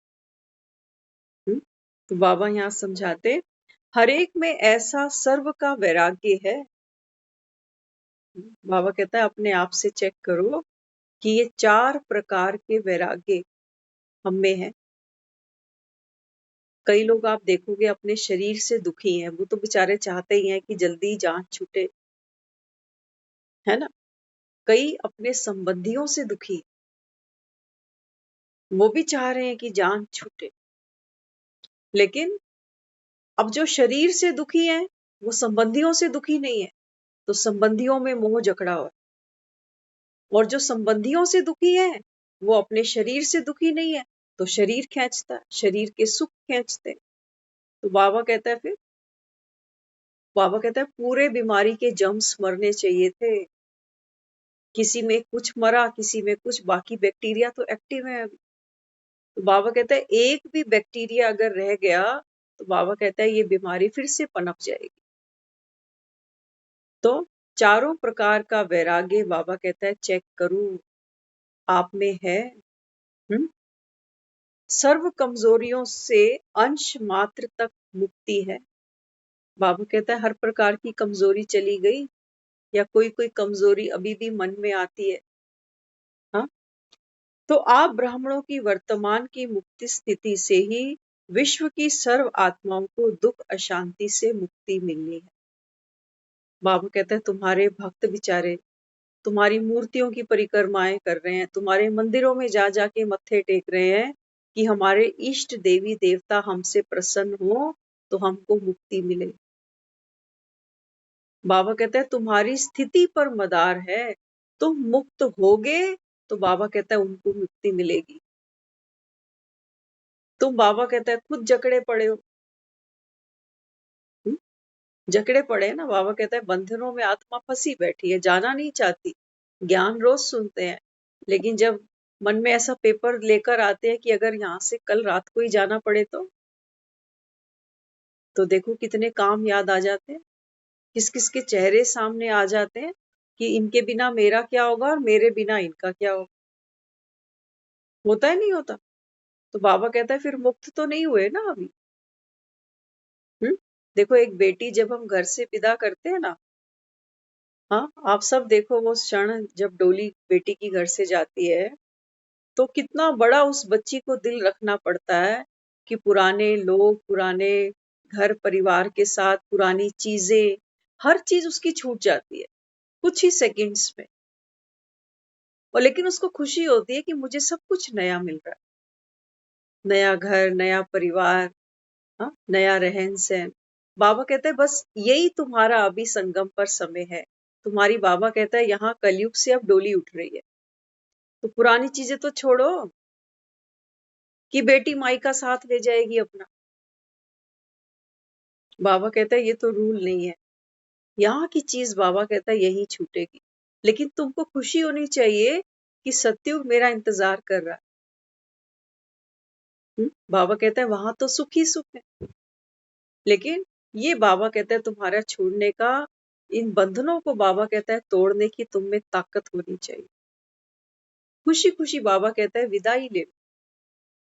तो बाबा यहाँ समझाते हर एक में ऐसा सर्व का वैराग्य है बाबा कहता है अपने आप से चेक करो कि ये 4 प्रकार के वैराग्य हम में है। कई लोग आप देखोगे अपने शरीर से दुखी हैं, वो तो बेचारे चाहते ही हैं कि जल्दी जान छूटे, है ना? कई अपने संबंधियों से दुखी, वो भी चाह रहे हैं कि जान छूटे। लेकिन अब जो शरीर से दुखी हैं, वो संबंधियों से दुखी नहीं है, तो संबंधियों में मोह जकड़ा हुआ है। और जो संबंधियों से दुखी है, वो अपने शरीर से दुखी नहीं है, तो शरीर खींचता है, शरीर के सुख खींचते हैं। तो बाबा कहता है पूरे बीमारी के जम्स मरने चाहिए थे, किसी में कुछ मरा, किसी में कुछ, बाकी बैक्टीरिया तो एक्टिव है अभी। तो बाबा कहता है एक भी बैक्टीरिया अगर रह गया, तो बाबा कहता है ये बीमारी फिर से पनप जाएगी। तो चारों प्रकार का वैराग्य बाबा कहता है चेक करूं आप में है। सर्व कमजोरियों से अंश मात्र तक मुक्ति है। बाबा कहता है हर प्रकार की कमजोरी चली गई, या कोई कोई कमजोरी अभी भी मन में आती है। हाँ, तो आप ब्राह्मणों की वर्तमान की मुक्ति स्थिति से ही विश्व की सर्व आत्माओं को दुख अशांति से मुक्ति मिलनी है। बाबा कहता है तुम्हारे भक्त बेचारे तुम्हारी मूर्तियों की परिक्रमाएं कर रहे हैं, तुम्हारे मंदिरों में जा जाके मत्थे टेक रहे हैं कि हमारे इष्ट देवी देवता हमसे प्रसन्न हो तो हमको मुक्ति मिले। बाबा कहता है तुम्हारी स्थिति पर मदार है, तुम मुक्त होगे तो बाबा कहता है उनको मुक्ति मिलेगी। तुम बाबा कहता है खुद जकड़े पड़े हो, जकड़े पड़े हैं ना। बाबा कहता है बंधनों में आत्मा फंसी बैठी है, जाना नहीं चाहती। ज्ञान रोज सुनते हैं, लेकिन जब मन में ऐसा पेपर लेकर आते हैं कि अगर यहाँ से कल रात को ही जाना पड़े तो देखो कितने काम याद आ जाते हैं, किस किस के चेहरे सामने आ जाते हैं कि इनके बिना मेरा क्या होगा और मेरे बिना इनका क्या होगा। होता है नहीं होता? तो बाबा कहता है फिर मुक्त तो नहीं हुए ना अभी। देखो एक बेटी जब हम घर से विदा करते हैं ना, हाँ आप सब देखो वो क्षण जब डोली बेटी की घर से जाती है, तो कितना बड़ा उस बच्ची को दिल रखना पड़ता है कि पुराने लोग, पुराने घर परिवार के साथ पुरानी चीजें, हर चीज उसकी छूट जाती है कुछ ही सेकंड्स में। और लेकिन उसको खुशी होती है कि मुझे सब कुछ नया मिल रहा है, नया घर, नया परिवार, हाँ, नया रहन सहन। बाबा कहते हैं बस यही तुम्हारा अभी संगम पर समय है। तुम्हारी बाबा कहता है यहाँ कलयुग से अब डोली उठ रही है, तो पुरानी चीजें तो छोड़ो कि बेटी माई का साथ ले जाएगी अपना। बाबा कहता है ये तो रूल नहीं है, यहाँ की चीज बाबा कहता है यही छूटेगी। लेकिन तुमको खुशी होनी चाहिए कि सतयुग मेरा इंतजार कर रहा है। बाबा कहता है वहां तो सुख ही सुख है। लेकिन ये बाबा कहता है तुम्हारा छोड़ने का, इन बंधनों को बाबा कहता है तोड़ने की तुम में ताकत होनी चाहिए। खुशी खुशी बाबा कहता है विदाई ले,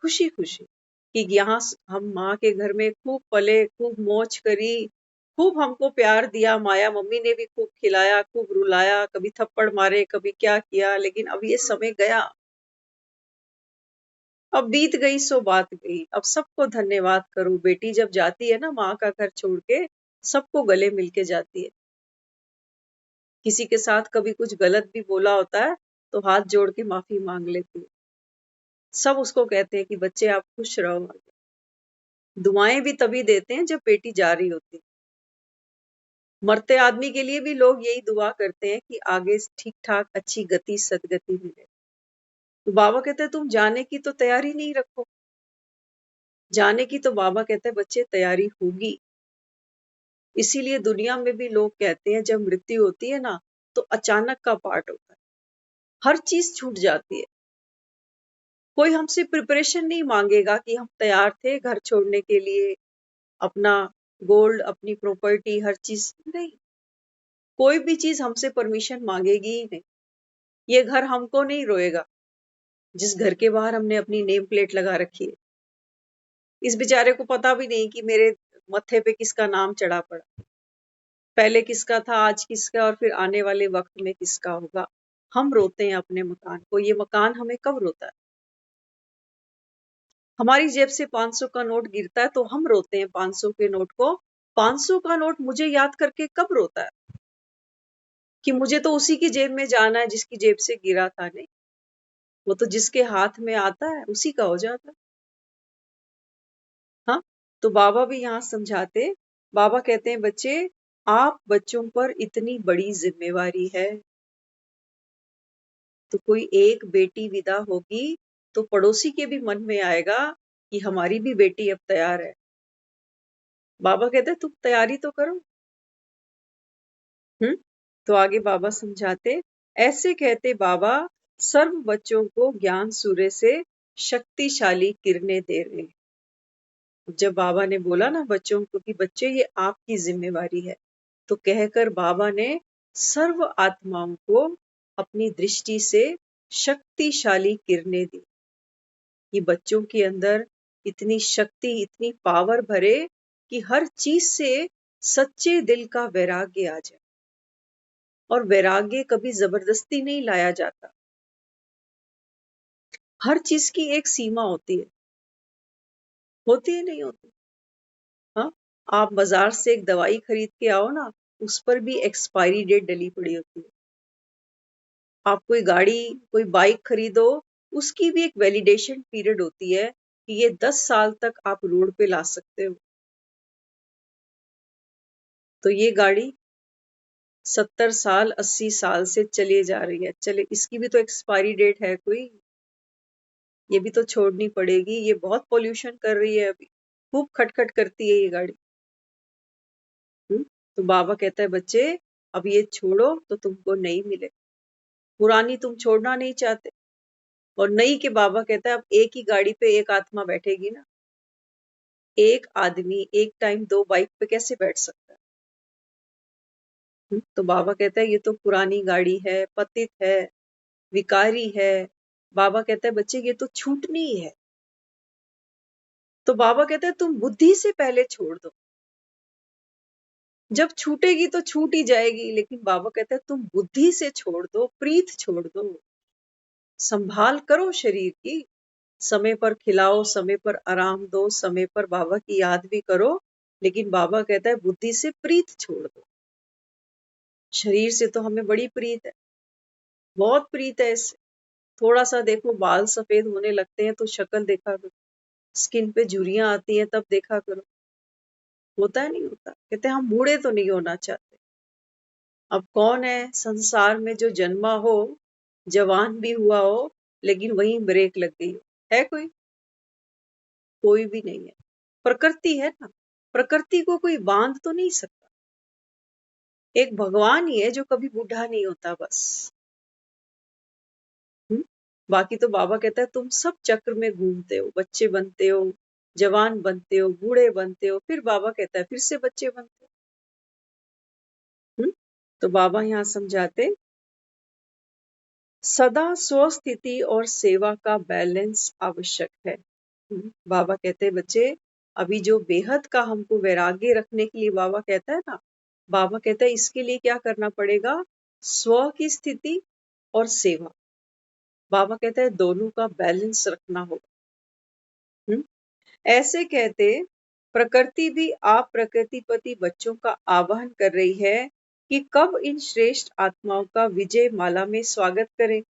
खुशी खुशी कि यहाँ हम माँ के घर में खूब पले, खूब मौज करी, खूब हमको प्यार दिया, माया मम्मी ने भी खूब खिलाया, खूब रुलाया, कभी थप्पड़ मारे, कभी क्या किया, लेकिन अब ये समय गया, अब बीत गई सो बात गई। अब सबको धन्यवाद करो। बेटी जब जाती है ना माँ का घर छोड़ के, सबको गले मिलके जाती है। किसी के साथ कभी कुछ गलत भी बोला होता है तो हाथ जोड़ के माफी मांग लेती है। सब उसको कहते हैं कि बच्चे आप खुश रहो। दुआएं भी तभी देते हैं जब बेटी जा रही होती है। मरते आदमी के लिए भी लोग यही दुआ करते हैं कि आगे ठीक ठाक अच्छी गति सदगति मिले। तो बाबा कहते हैं तुम जाने की तो तैयारी नहीं रखो, जाने की तो बाबा कहते हैं बच्चे तैयारी होगी। इसीलिए दुनिया में भी लोग कहते हैं जब मृत्यु होती है ना तो अचानक का पार्ट होता है, हर चीज छूट जाती है। कोई हमसे प्रिपरेशन नहीं मांगेगा कि हम तैयार थे घर छोड़ने के लिए, अपना गोल्ड, अपनी प्रॉपर्टी, हर चीज नहीं। कोई भी चीज हमसे परमिशन मांगेगी ही नहीं। ये घर हमको नहीं रोएगा जिस घर के बाहर हमने अपनी नेम प्लेट लगा रखी है। इस बेचारे को पता भी नहीं कि मेरे मत्थे पे किसका नाम चढ़ा पड़ा। पहले किसका था, आज किसका, और फिर आने वाले वक्त में किसका होगा। हम रोते हैं अपने मकान को, ये मकान हमें कब रोता है? हमारी जेब से 500 का नोट गिरता है तो हम रोते हैं 500 के नोट को। 500 का नोट मुझे याद करके कब रोता है कि मुझे तो उसी की जेब में जाना है जिसकी जेब से गिरा था। नहीं, वो तो जिसके हाथ में आता है उसी का हो जाता है। हाँ, तो बाबा भी यहाँ समझाते, बाबा कहते हैं बच्चे, आप बच्चों पर इतनी बड़ी जिम्मेवारी है। तो कोई एक बेटी विदा होगी तो पड़ोसी के भी मन में आएगा कि हमारी भी बेटी अब तैयार है। बाबा कहते हैं तुम तैयारी तो करो। तो आगे बाबा समझाते, ऐसे कहते बाबा सर्व बच्चों को ज्ञान सूर्य से शक्तिशाली किरणें दे रहे हैं। जब बाबा ने बोला ना बच्चों को कि बच्चे ये आपकी जिम्मेवारी है, तो कहकर बाबा ने सर्व आत्माओं को अपनी दृष्टि से शक्तिशाली किरणें दी कि बच्चों के अंदर इतनी शक्ति, इतनी पावर भरे कि हर चीज से सच्चे दिल का वैराग्य आ जाए। और वैराग्य कभी जबरदस्ती नहीं लाया जाता। हर चीज की एक सीमा होती है। होती है, नहीं होती? हाँ, आप बाजार से एक दवाई खरीद के आओ ना, उस पर भी एक्सपायरी डेट डली पड़ी होती है। आप कोई गाड़ी, कोई बाइक खरीदो, उसकी भी एक वैलिडेशन पीरियड होती है कि ये 10 साल तक आप रोड पे ला सकते हो। तो ये गाड़ी 70 साल 80 साल से चली जा रही है, चले, इसकी भी तो एक्सपायरी डेट है कोई। ये भी तो छोड़नी पड़ेगी। ये बहुत पोल्यूशन कर रही है, अभी खूब खटखट करती है ये गाड़ी। तो बाबा कहता है बच्चे, अब ये छोड़ो तो तुमको नई मिले। पुरानी तुम छोड़ना नहीं चाहते, और नई के बाबा कहता है अब एक ही गाड़ी पे एक आत्मा बैठेगी ना। एक आदमी एक टाइम 2 बाइक पे कैसे बैठ सकता है? तो बाबा कहता है ये तो पुरानी गाड़ी है, पतित है, विकारी है। बाबा कहता है बच्चे ये तो छूटनी है। तो बाबा कहता है तुम बुद्धि से पहले छोड़ दो। जब छूटेगी तो छूट ही जाएगी, लेकिन बाबा कहता है तुम बुद्धि से छोड़ दो, प्रीत छोड़ दो, संभाल करो शरीर की, समय पर खिलाओ, समय पर आराम दो, समय पर बाबा की याद भी करो, लेकिन बाबा कहता है बुद्धि से प्रीत छोड़ दो। शरीर से तो हमें बड़ी प्रीत है, बहुत प्रीत है इससे। थोड़ा सा देखो बाल सफेद होने लगते हैं तो शक्ल देखा करो, स्किन पे झुर्रियां आती हैं तब देखा करो। होता है, नहीं होता? कहते हैं हम बूढ़े तो नहीं होना चाहते। अब कौन है संसार में जो जन्मा हो, जवान भी हुआ हो, लेकिन वहीं ब्रेक लग गई हो? है कोई? कोई भी नहीं है। प्रकृति है ना, प्रकृति को कोई बांध तो नहीं सकता। एक भगवान ही है जो कभी बूढ़ा नहीं होता, बस। बाकी तो बाबा कहता है तुम सब चक्र में घूमते हो, बच्चे बनते हो, जवान बनते हो, बूढ़े बनते हो, फिर बाबा कहता है फिर से बच्चे बनते हो। तो बाबा यहाँ समझाते, सदा स्वस्थिति और सेवा का बैलेंस आवश्यक है। बाबा कहते हैं बच्चे, अभी जो बेहद का हमको वैराग्य रखने के लिए बाबा कहता है ना, बाबा कहता है इसके लिए क्या करना पड़ेगा? स्व की स्थिति और सेवा। बाबा कहता है दोनों का बैलेंस रखना होगा। ऐसे कहते प्रकृति भी आप प्रकृतिपति बच्चों का आह्वान कर रही है कि कब इन श्रेष्ठ आत्माओं का विजय माला में स्वागत करें,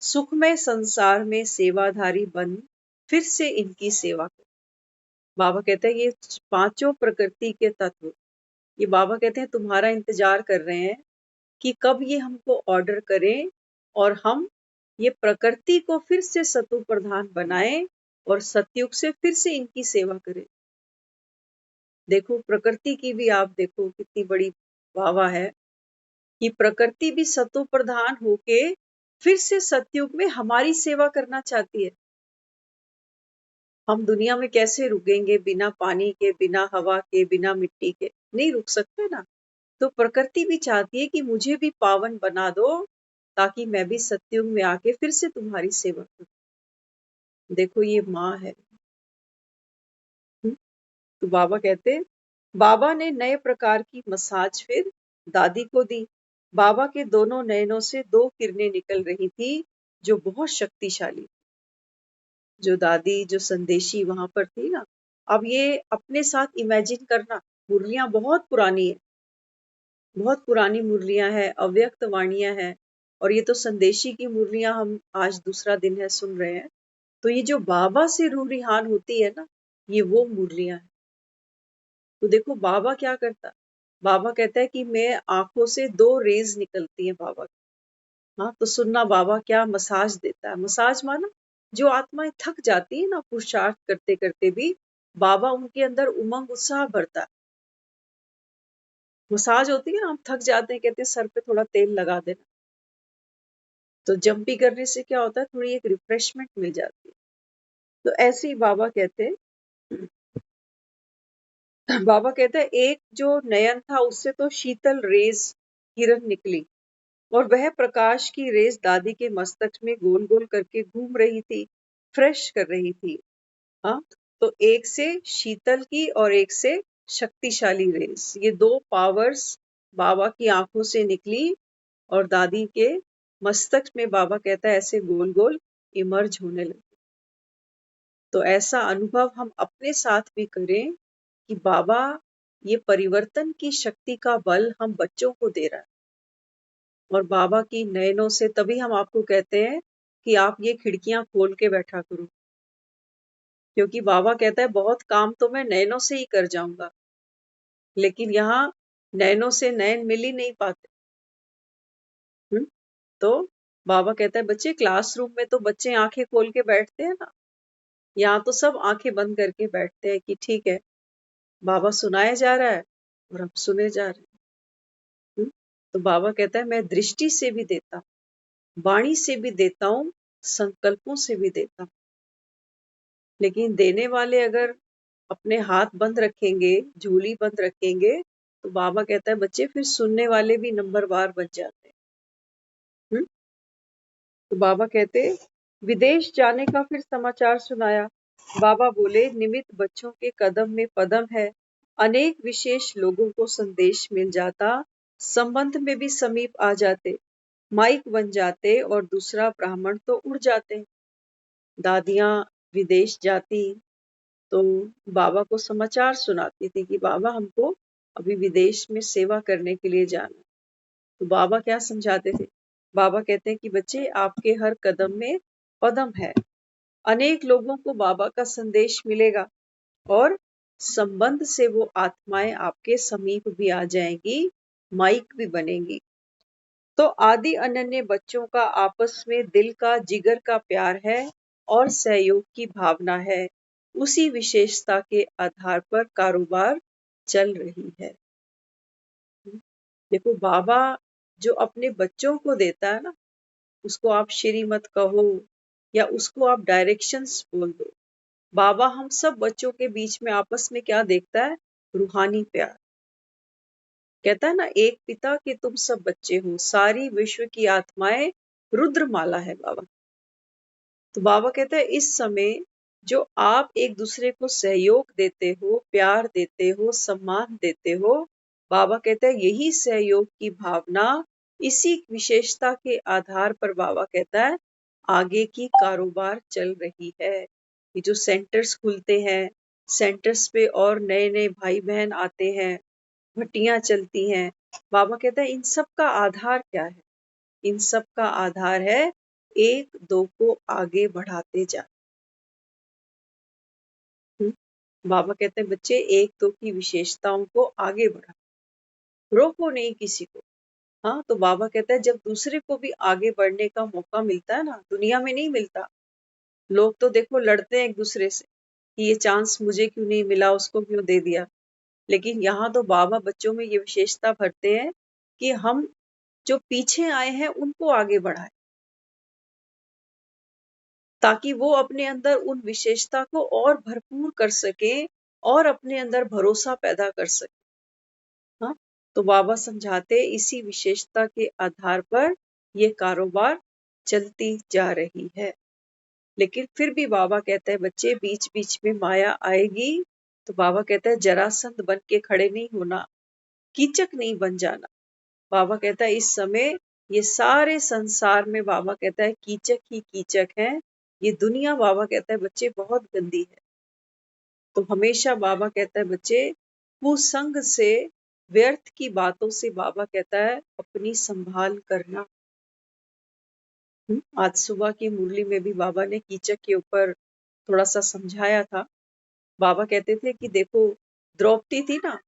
सुखमय संसार में सेवाधारी बन फिर से इनकी सेवा करें। बाबा कहते हैं ये पांचों प्रकृति के तत्व, ये बाबा कहते हैं तुम्हारा इंतजार कर रहे हैं कि कब ये हमको ऑर्डर करें और हम ये प्रकृति को फिर से सतु प्रधान बनाएं और सतयुग से फिर से इनकी सेवा करें। देखो प्रकृति की भी आप देखो कितनी बड़ी वाह है कि प्रकृति भी सतो प्रधान होके फिर से सतयुग में हमारी सेवा करना चाहती है। हम दुनिया में कैसे रुकेंगे बिना पानी के, बिना हवा के, बिना मिट्टी के? नहीं रुक सकते ना। तो प्रकृति भी चाहती है कि मुझे भी पावन बना दो ताकि मैं भी सतयुग में आके फिर से तुम्हारी सेवा करूं। देखो ये माँ है। तो बाबा कहते, बाबा ने नए प्रकार की मसाज फिर दादी को दी। बाबा के दोनों नयनों से 2 किरणें निकल रही थी जो बहुत शक्तिशाली। जो दादी, जो संदेशी वहां पर थी ना, अब ये अपने साथ इमेजिन करना, मुरलियां बहुत पुरानी है, बहुत पुरानी मुरलियां हैं, अव्यक्त वाणियां हैं, और ये तो संदेशी की मुरलियां हम आज दूसरा दिन है सुन रहे हैं। तो ये जो बाबा से रूह रिहान होती है ना, ये वो मुरलियां हैं। तो देखो बाबा क्या करता, बाबा कहता है कि मैं आंखों से 2 रेज निकलती हैं बाबा की। हाँ, तो सुनना बाबा क्या मसाज देता है। मसाज माना जो आत्माएं थक जाती है ना पुरुषार्थ करते करते भी, बाबा उनके अंदर उमंग उत्साह भरता है। मसाज होती है ना, हम थक जाते हैं, कहते हैं सर पे थोड़ा तेल लगा देना, तो जंपी करने से क्या होता है, थोड़ी एक रिफ्रेशमेंट मिल जाती है। तो ऐसे ही बाबा कहते हैं, बाबा कहते हैं एक जो नयन था उससे तो शीतल रेज किरण निकली, और वह प्रकाश की रेस दादी के मस्तक में गोल गोल करके घूम रही थी, फ्रेश कर रही थी। हाँ, तो एक से शीतल की और एक से शक्तिशाली रेस, ये 2 पावर्स बाबा की आंखों से निकली और दादी के मस्तक में बाबा कहता है ऐसे गोल गोल इमर्ज होने लगे। तो ऐसा अनुभव हम अपने साथ भी करें कि बाबा ये परिवर्तन की शक्ति का बल हम बच्चों को दे रहा है। और बाबा की नयनों से तभी हम आपको कहते हैं कि आप ये खिड़कियां खोल के बैठा करो, क्योंकि बाबा कहता है बहुत काम तो मैं नयनों से ही कर जाऊंगा, लेकिन यहाँ नयनों से नयन मिल ही नहीं पाते। तो बाबा कहता है बच्चे क्लासरूम में तो बच्चे आंखें खोल के बैठते हैं ना, यहाँ तो सब आंखें बंद करके बैठते हैं कि ठीक है बाबा सुनाया जा रहा है और हम सुने जा रहे हैं। तो बाबा कहता है मैं दृष्टि से भी देता हूँ, वाणी से भी देता हूँ, संकल्पों से भी देता हूँ। लेकिन देने वाले अगर अपने हाथ बंद रखेंगे, झोली बंद रखेंगे, तो बाबा कहता है बच्चे फिर सुनने वाले भी नंबरवार बन जाते हैं। तो बाबा कहते विदेश जाने का फिर समाचार सुनाया। बाबा बोले निमित्त बच्चों के कदम में पदम है, अनेक विशेष लोगों को संदेश मिल जाता, संबंध में भी समीप आ जाते, माइक बन जाते और दूसरा ब्राह्मण तो उड़ जाते। दादियां विदेश जाती तो बाबा को समाचार सुनाती थी कि बाबा हमको अभी विदेश में सेवा करने के लिए जाना। तो बाबा क्या समझाते थे, बाबा कहते हैं कि बच्चे आपके हर कदम में पदम है, अनेक लोगों को बाबा का संदेश मिलेगा और संबंध से वो आत्माएं आपके समीप भी आ जाएंगी, माइक भी बनेंगी। तो आदि अनन्य बच्चों का आपस में दिल का जिगर का प्यार है और सहयोग की भावना है, उसी विशेषता के आधार पर कारोबार चल रही है। देखो बाबा जो अपने बच्चों को देता है ना, उसको आप श्रीमत कहो या उसको आप डायरेक्शंस बोल दो, बाबा हम सब बच्चों के बीच में आपस में क्या देखता है, रूहानी प्यार। कहता है ना एक पिता के तुम सब बच्चे हो, सारी विश्व की आत्माएं रुद्रमाला है बाबा। तो बाबा कहता है इस समय जो आप एक दूसरे को सहयोग देते हो, प्यार देते हो, सम्मान देते हो, बाबा कहता है यही सहयोग की भावना, इसी विशेषता के आधार पर बाबा कहता है आगे की कारोबार चल रही है। ये जो सेंटर्स खुलते हैं, सेंटर्स पे और नए नए भाई बहन आते हैं, भट्टियां चलती हैं, बाबा कहता है इन सब का आधार क्या है, इन सब का आधार है एक दो को आगे बढ़ाते जा। बाबा कहते हैं बच्चे एक दो की विशेषताओं को आगे बढ़ा, रोको नहीं किसी को। हाँ, तो बाबा कहता है जब दूसरे को भी आगे बढ़ने का मौका मिलता है ना, दुनिया में नहीं मिलता। लोग तो देखो लड़ते हैं एक दूसरे से कि ये चांस मुझे क्यों नहीं मिला, उसको क्यों दे दिया। लेकिन यहाँ तो बाबा बच्चों में ये विशेषता भरते हैं कि हम जो पीछे आए हैं उनको आगे बढ़ाएं, ताकि वो अपने अंदर उन विशेषता को और भरपूर कर सकें और अपने अंदर भरोसा पैदा कर सकें। हाँ, तो बाबा समझाते इसी विशेषता के आधार पर ये कारोबार चलती जा रही है। लेकिन फिर भी बाबा कहते हैं बच्चे बीच बीच में माया आएगी, तो बाबा कहता है जरासंध बन के खड़े नहीं होना, कीचक नहीं बन जाना। बाबा कहता है इस समय ये सारे संसार में बाबा कहता है कीचक ही कीचक है। ये दुनिया बाबा कहता है बच्चे बहुत गंदी है। तो हमेशा बाबा कहता है बच्चे कुसंग से, व्यर्थ की बातों से बाबा कहता है अपनी संभाल करना। आज सुबह की मुरली में भी बाबा ने कीचक के ऊपर थोड़ा सा समझाया था। बाबा कहते थे कि देखो द्रौपदी थी ना,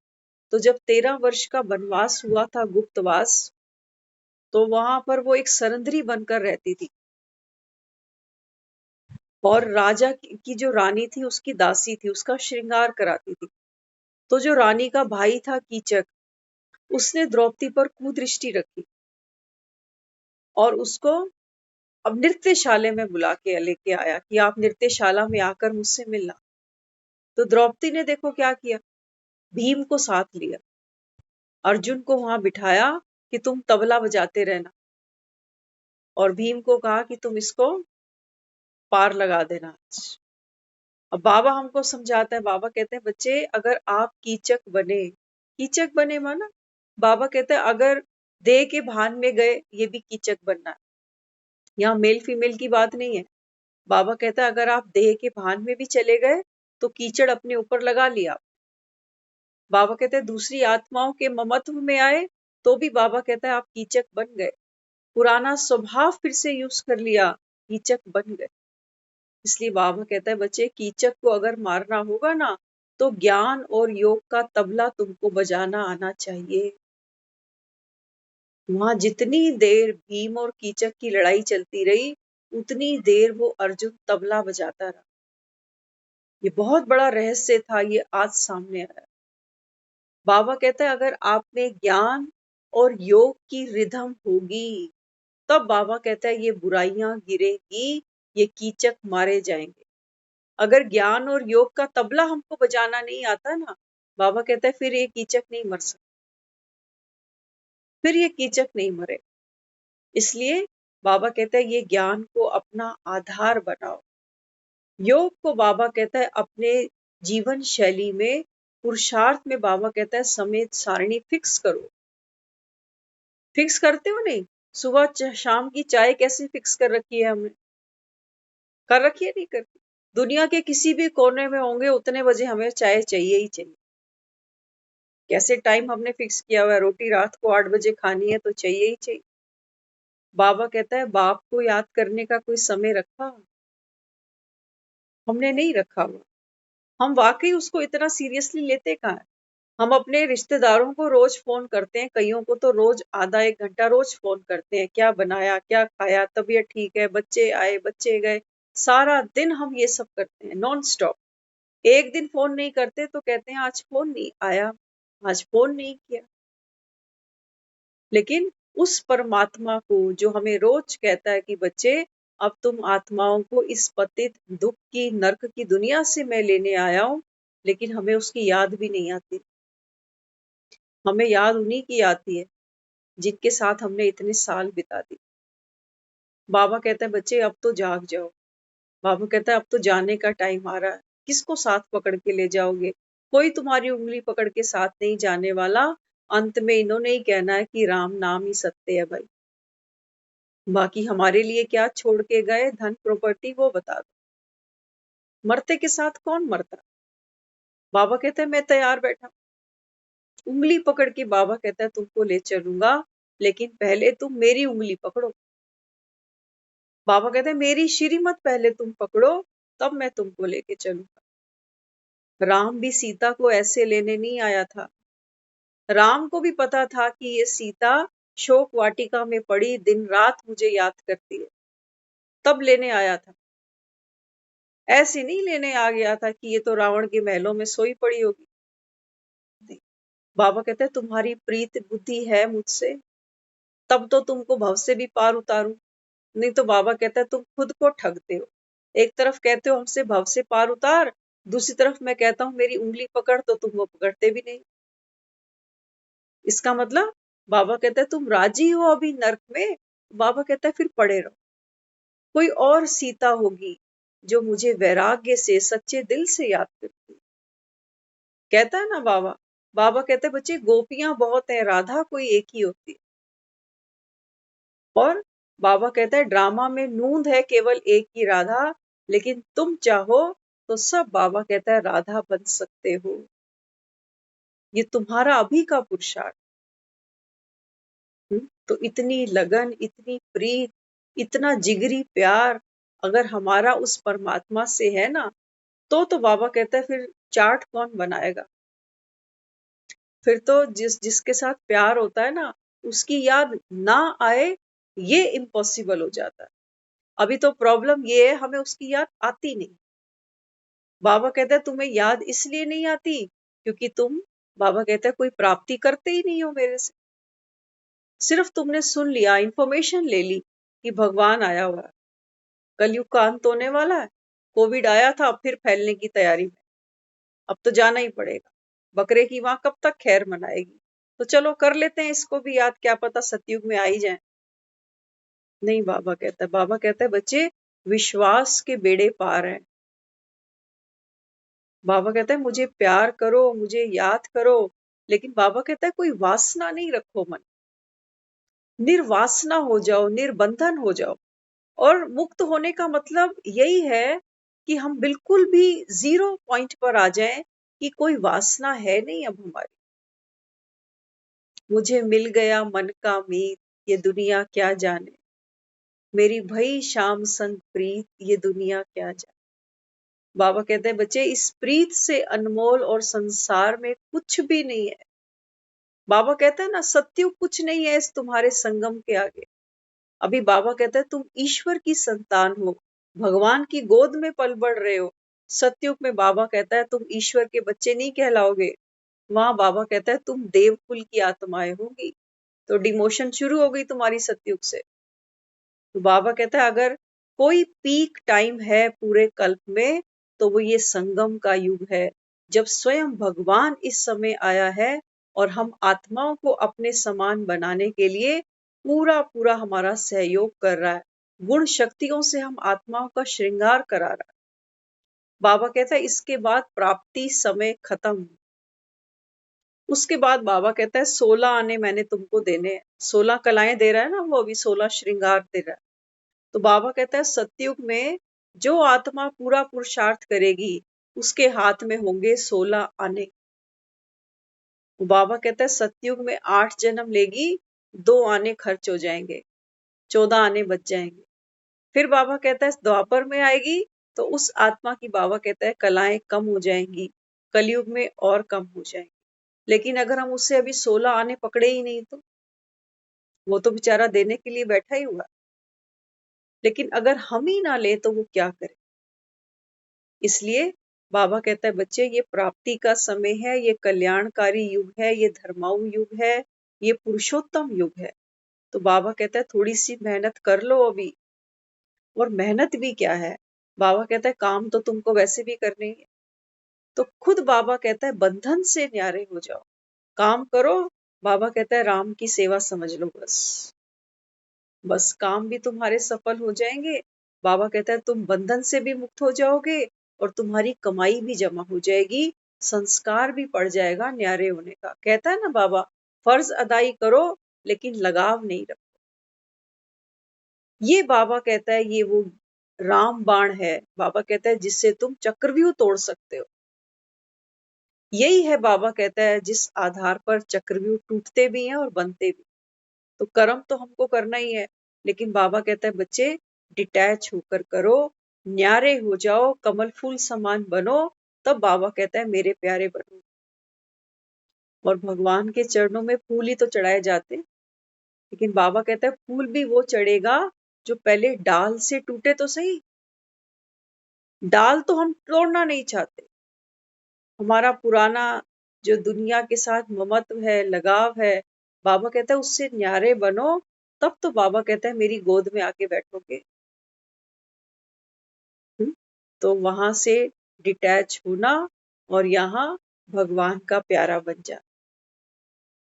तो जब 13 वर्ष का वनवास हुआ था, गुप्तवास, तो वहां पर वो एक सरंद्री बनकर रहती थी और राजा की जो रानी थी उसकी दासी थी, उसका श्रृंगार कराती थी। तो जो रानी का भाई था कीचक, उसने द्रौपदी पर कुदृष्टि रखी और उसको अब नृत्यशाला में बुला के लेके आया कि आप नृत्यशाला में आकर मुझसे मिलना। तो द्रौपदी ने देखो क्या किया, भीम को साथ लिया, अर्जुन को वहां बिठाया कि तुम तबला बजाते रहना और भीम को कहा कि तुम इसको पार लगा देना आज। अब बाबा हमको समझाता है, बाबा कहते हैं बच्चे अगर आप कीचक बने माना, बाबा कहते हैं अगर देह के भान में गए ये भी कीचक बनना है। यहाँ मेल फीमेल की बात नहीं है। बाबा कहता है अगर आप देह के भान में भी चले गए तो कीचड़ अपने ऊपर लगा लिया। बाबा कहते हैं दूसरी आत्माओं के ममत्व में आए तो भी बाबा कहता है आप कीचक बन गए, पुराना स्वभाव फिर से यूज कर लिया, कीचक बन गए। इसलिए बाबा कहता है बच्चे कीचक को अगर मारना होगा ना तो ज्ञान और योग का तबला तुमको बजाना आना चाहिए। वहां जितनी देर भीम और कीचक की लड़ाई चलती रही उतनी देर वो अर्जुन तबला बजाता रहा। ये बहुत बड़ा रहस्य था, ये आज सामने आया। बाबा कहता है अगर आप में ज्ञान और योग की रिधम होगी तब बाबा कहता है ये बुराइयां गिरेगी, ये कीचक मारे जाएंगे। अगर ज्ञान और योग का तबला हमको बजाना नहीं आता ना, बाबा कहता है फिर ये कीचक नहीं मर सकता, फिर ये कीचक नहीं मरे। इसलिए बाबा कहता है ये ज्ञान को अपना आधार बनाओ, योग को बाबा कहता है अपने जीवन शैली में, पुरुषार्थ में बाबा कहता है समय सारणी फिक्स करो। फिक्स करते हो नहीं, सुबह शाम की चाय कैसे फिक्स कर रखी है हमने, कर रखी है नहीं करती। दुनिया के किसी भी कोने में होंगे उतने बजे हमें चाय चाहिए ही चाहिए। कैसे टाइम हमने फिक्स किया हुआ है, रोटी रात को 8 बजे खानी है तो चाहिए ही चाहिए। बाबा कहता है बाप को याद करने का कोई समय रखा, हमने नहीं रखा हुआ। हम वाकई उसको इतना सीरियसली लेते कहाँ है। हम अपने रिश्तेदारों को रोज फोन करते हैं, कईयों को तो रोज आधा एक घंटा रोज फोन करते हैं, क्या बनाया क्या खाया, तबीयत ठीक है, बच्चे आए बच्चे गए, सारा दिन हम ये सब करते हैं नॉन स्टॉप। एक दिन फोन नहीं करते तो कहते हैं आज फोन नहीं आया, आज फोन नहीं किया। लेकिन उस परमात्मा को जो हमें रोज कहता है कि बच्चे अब तुम आत्माओं को इस पतित दुख की नरक की दुनिया से मैं लेने आया हूं, लेकिन हमें उसकी याद भी नहीं आती। हमें याद उन्हीं की आती है जिनके साथ हमने इतने साल बिता दिए। बाबा कहता है बच्चे अब तो जाग जाओ। बाबा कहता है अब तो जाने का टाइम आ रहा है। किसको साथ पकड़ के ले जाओगे? कोई तुम्हारी उंगली पकड़ के साथ नहीं जाने वाला। अंत में इन्होंने ही कहना है कि राम नाम ही सत्य है भाई। बाकी हमारे लिए क्या छोड़ के गए, धन प्रॉपर्टी, वो बता दो। मरते के साथ कौन मरता? बाबा कहता है मैं तैयार बैठा, उंगली पकड़ के बाबा कहता है तुमको ले चलूंगा, लेकिन पहले तुम मेरी उंगली पकड़ो। बाबा कहते हैं मेरी श्रीमत पहले तुम पकड़ो, तब मैं तुमको लेके चलूंगा। राम भी सीता को ऐसे लेने नहीं आया था। राम को भी पता था कि ये सीता शोक वाटिका में पड़ी दिन रात मुझे याद करती है, तब लेने आया था। ऐसे नहीं लेने आ गया था कि ये तो रावण के महलों में सोई पड़ी होगी। नहीं। बाबा कहते हैं तुम्हारी प्रीत बुद्धि है मुझसे, तब तो तुमको भव से भी पार उतारूं। नहीं तो बाबा कहता है तुम खुद को ठगते हो। एक तरफ कहते हो हमसे भव से पार उतार, दूसरी तरफ मैं कहता हूं मेरी उंगली पकड़, तो तुम वो पकड़ते भी नहीं। इसका मतलब बाबा कहता है तुम राजी हो अभी नर्क में। बाबा कहता है फिर पड़े रहो। कोई और सीता होगी जो मुझे वैराग्य से सच्चे दिल से याद करती है। कहता है ना बाबा, बाबा कहते हैं बच्चे गोपियां बहुत हैं, राधा कोई एक ही होती है। और बाबा कहता है ड्रामा में नूंद है केवल एक ही राधा, लेकिन तुम चाहो तो सब बाबा कहता है राधा बन सकते हो। ये तुम्हारा अभी का पुरुषार्थ। तो इतनी लगन, इतनी प्रीत, इतना जिगरी प्यार अगर हमारा उस परमात्मा से है ना, तो बाबा कहता है फिर चार्ट कौन बनाएगा। फिर तो जिसके साथ प्यार होता है ना, उसकी याद ना आए, ये इम्पॉसिबल हो जाता है। अभी तो प्रॉब्लम ये है, हमें उसकी याद आती नहीं। बाबा कहता है तुम्हें याद इसलिए नहीं आती क्योंकि तुम, बाबा कहता है, कोई प्राप्ति करते ही नहीं हो मेरे से। सिर्फ तुमने सुन लिया, इंफॉर्मेशन ले ली कि भगवान आया हुआ है, कलयुग का अंत होने वाला है, कोविड आया था, अब फिर फैलने की तैयारी में, अब तो जाना ही पड़ेगा, बकरे की माँ कब तक खैर मनाएगी, तो चलो कर लेते हैं इसको भी याद, क्या पता सतयुग में आ ही जाए। नहीं, बाबा कहता है बच्चे विश्वास के बेड़े पार हैं। बाबा कहता है मुझे प्यार करो, मुझे याद करो, लेकिन बाबा कहता है कोई वासना नहीं रखो मन, निर्वासना हो जाओ, निर्बंधन हो जाओ। और मुक्त होने का मतलब यही है कि हम बिल्कुल भी जीरो पॉइंट पर आ जाएं कि कोई वासना है नहीं अब हमारी। मुझे मिल गया मन का मीत, ये दुनिया क्या जाने, मेरी भई शाम संग प्रीत, ये दुनिया क्या जाने। बाबा कहते हैं बच्चे इस प्रीत से अनमोल और संसार में कुछ भी नहीं है। बाबा कहता है ना सत्युग कुछ नहीं है इस तुम्हारे संगम के आगे। अभी बाबा कहता है तुम ईश्वर की संतान हो, भगवान की गोद में पल बढ़ रहे हो। सतयुग में बाबा कहता है तुम ईश्वर के बच्चे नहीं कहलाओगे, वहां बाबा कहता है तुम देवकुल की आत्माएं होगी। तो डिमोशन शुरू हो गई तुम्हारी सतयुग से। तो बाबा कहता है अगर कोई पीक टाइम है पूरे कल्प में, तो वो ये संगम का युग है, जब स्वयं भगवान इस समय आया है और हम आत्माओं को अपने समान बनाने के लिए पूरा पूरा हमारा सहयोग कर रहा है। गुण शक्तियों से हम आत्माओं का श्रृंगार करा रहा है। बाबा कहता है इसके बाद प्राप्ति समय खत्म। उसके बाद बाबा कहता है 16 आने मैंने तुमको देने हैं। 16 कलाएं दे रहा है ना वो, अभी 16 श्रृंगार दे रहा है। तो बाबा कहता है सतयुग में जो आत्मा पूरा पुरुषार्थ करेगी, उसके हाथ में होंगे 16 आने। बाबा कहता है सतयुग में 8 जन्म लेगी, 2 आने खर्च हो जाएंगे, 14 आने बच जाएंगे। फिर बाबा कहता है द्वापर में आएगी, तो उस आत्मा की बाबा कहता है कलाएं कम हो जाएंगी, कलयुग में और कम हो जाएंगी। लेकिन अगर हम उससे अभी 16 आने पकड़े ही नहीं, तो वो तो बेचारा देने के लिए बैठा ही हुआ। लेकिन अगर हम ही ना ले तो वो क्या करे। इसलिए बाबा कहता है बच्चे ये प्राप्ति का समय है, ये कल्याणकारी युग है, ये धर्माऊ युग है, ये पुरुषोत्तम युग है। तो बाबा कहता है थोड़ी सी मेहनत कर लो अभी। और मेहनत भी क्या है, बाबा कहता है काम तो तुमको वैसे भी करने ही है। तो खुद बाबा कहता है बंधन से न्यारे हो जाओ, काम करो। बाबा कहता है राम की सेवा समझ लो, बस काम भी तुम्हारे सफल हो जाएंगे। बाबा कहता है तुम बंधन से भी मुक्त हो जाओगे और तुम्हारी कमाई भी जमा हो जाएगी, संस्कार भी पड़ जाएगा न्यारे होने का। कहता है ना बाबा फर्ज अदाई करो लेकिन लगाव नहीं रखो। ये बाबा कहता है ये वो राम बाण है, बाबा कहता है जिससे तुम चक्रव्यूह तोड़ सकते हो। यही है बाबा कहता है जिस आधार पर चक्रव्यूह टूटते भी हैं और बनते भी। तो कर्म तो हमको करना ही है, लेकिन बाबा कहता है बच्चे डिटैच होकर करो, न्यारे हो जाओ, कमल फूल समान बनो, तब बाबा कहता है मेरे प्यारे बनो। और भगवान के चरणों में फूल ही तो चढ़ाए जाते, लेकिन बाबा कहता है फूल भी वो चढ़ेगा जो पहले डाल से टूटे तो सही। डाल तो हम तोड़ना नहीं चाहते, हमारा पुराना जो दुनिया के साथ ममत्व है, लगाव है, बाबा कहता है उससे न्यारे बनो, तब तो बाबा कहता है मेरी गोद में आके बैठोगे। तो वहां से डिटैच होना और यहाँ भगवान का प्यारा बन जा।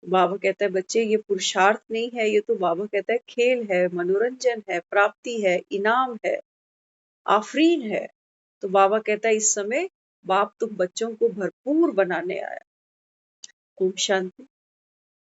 बाबा कहता है बच्चे ये पुरुषार्थ नहीं है, ये तो बाबा कहता है खेल है, मनोरंजन है, प्राप्ति है, इनाम है, आफरीन है। तो बाबा कहता है इस समय बाप तुम बच्चों को भरपूर बनाने आया। ओम शांति।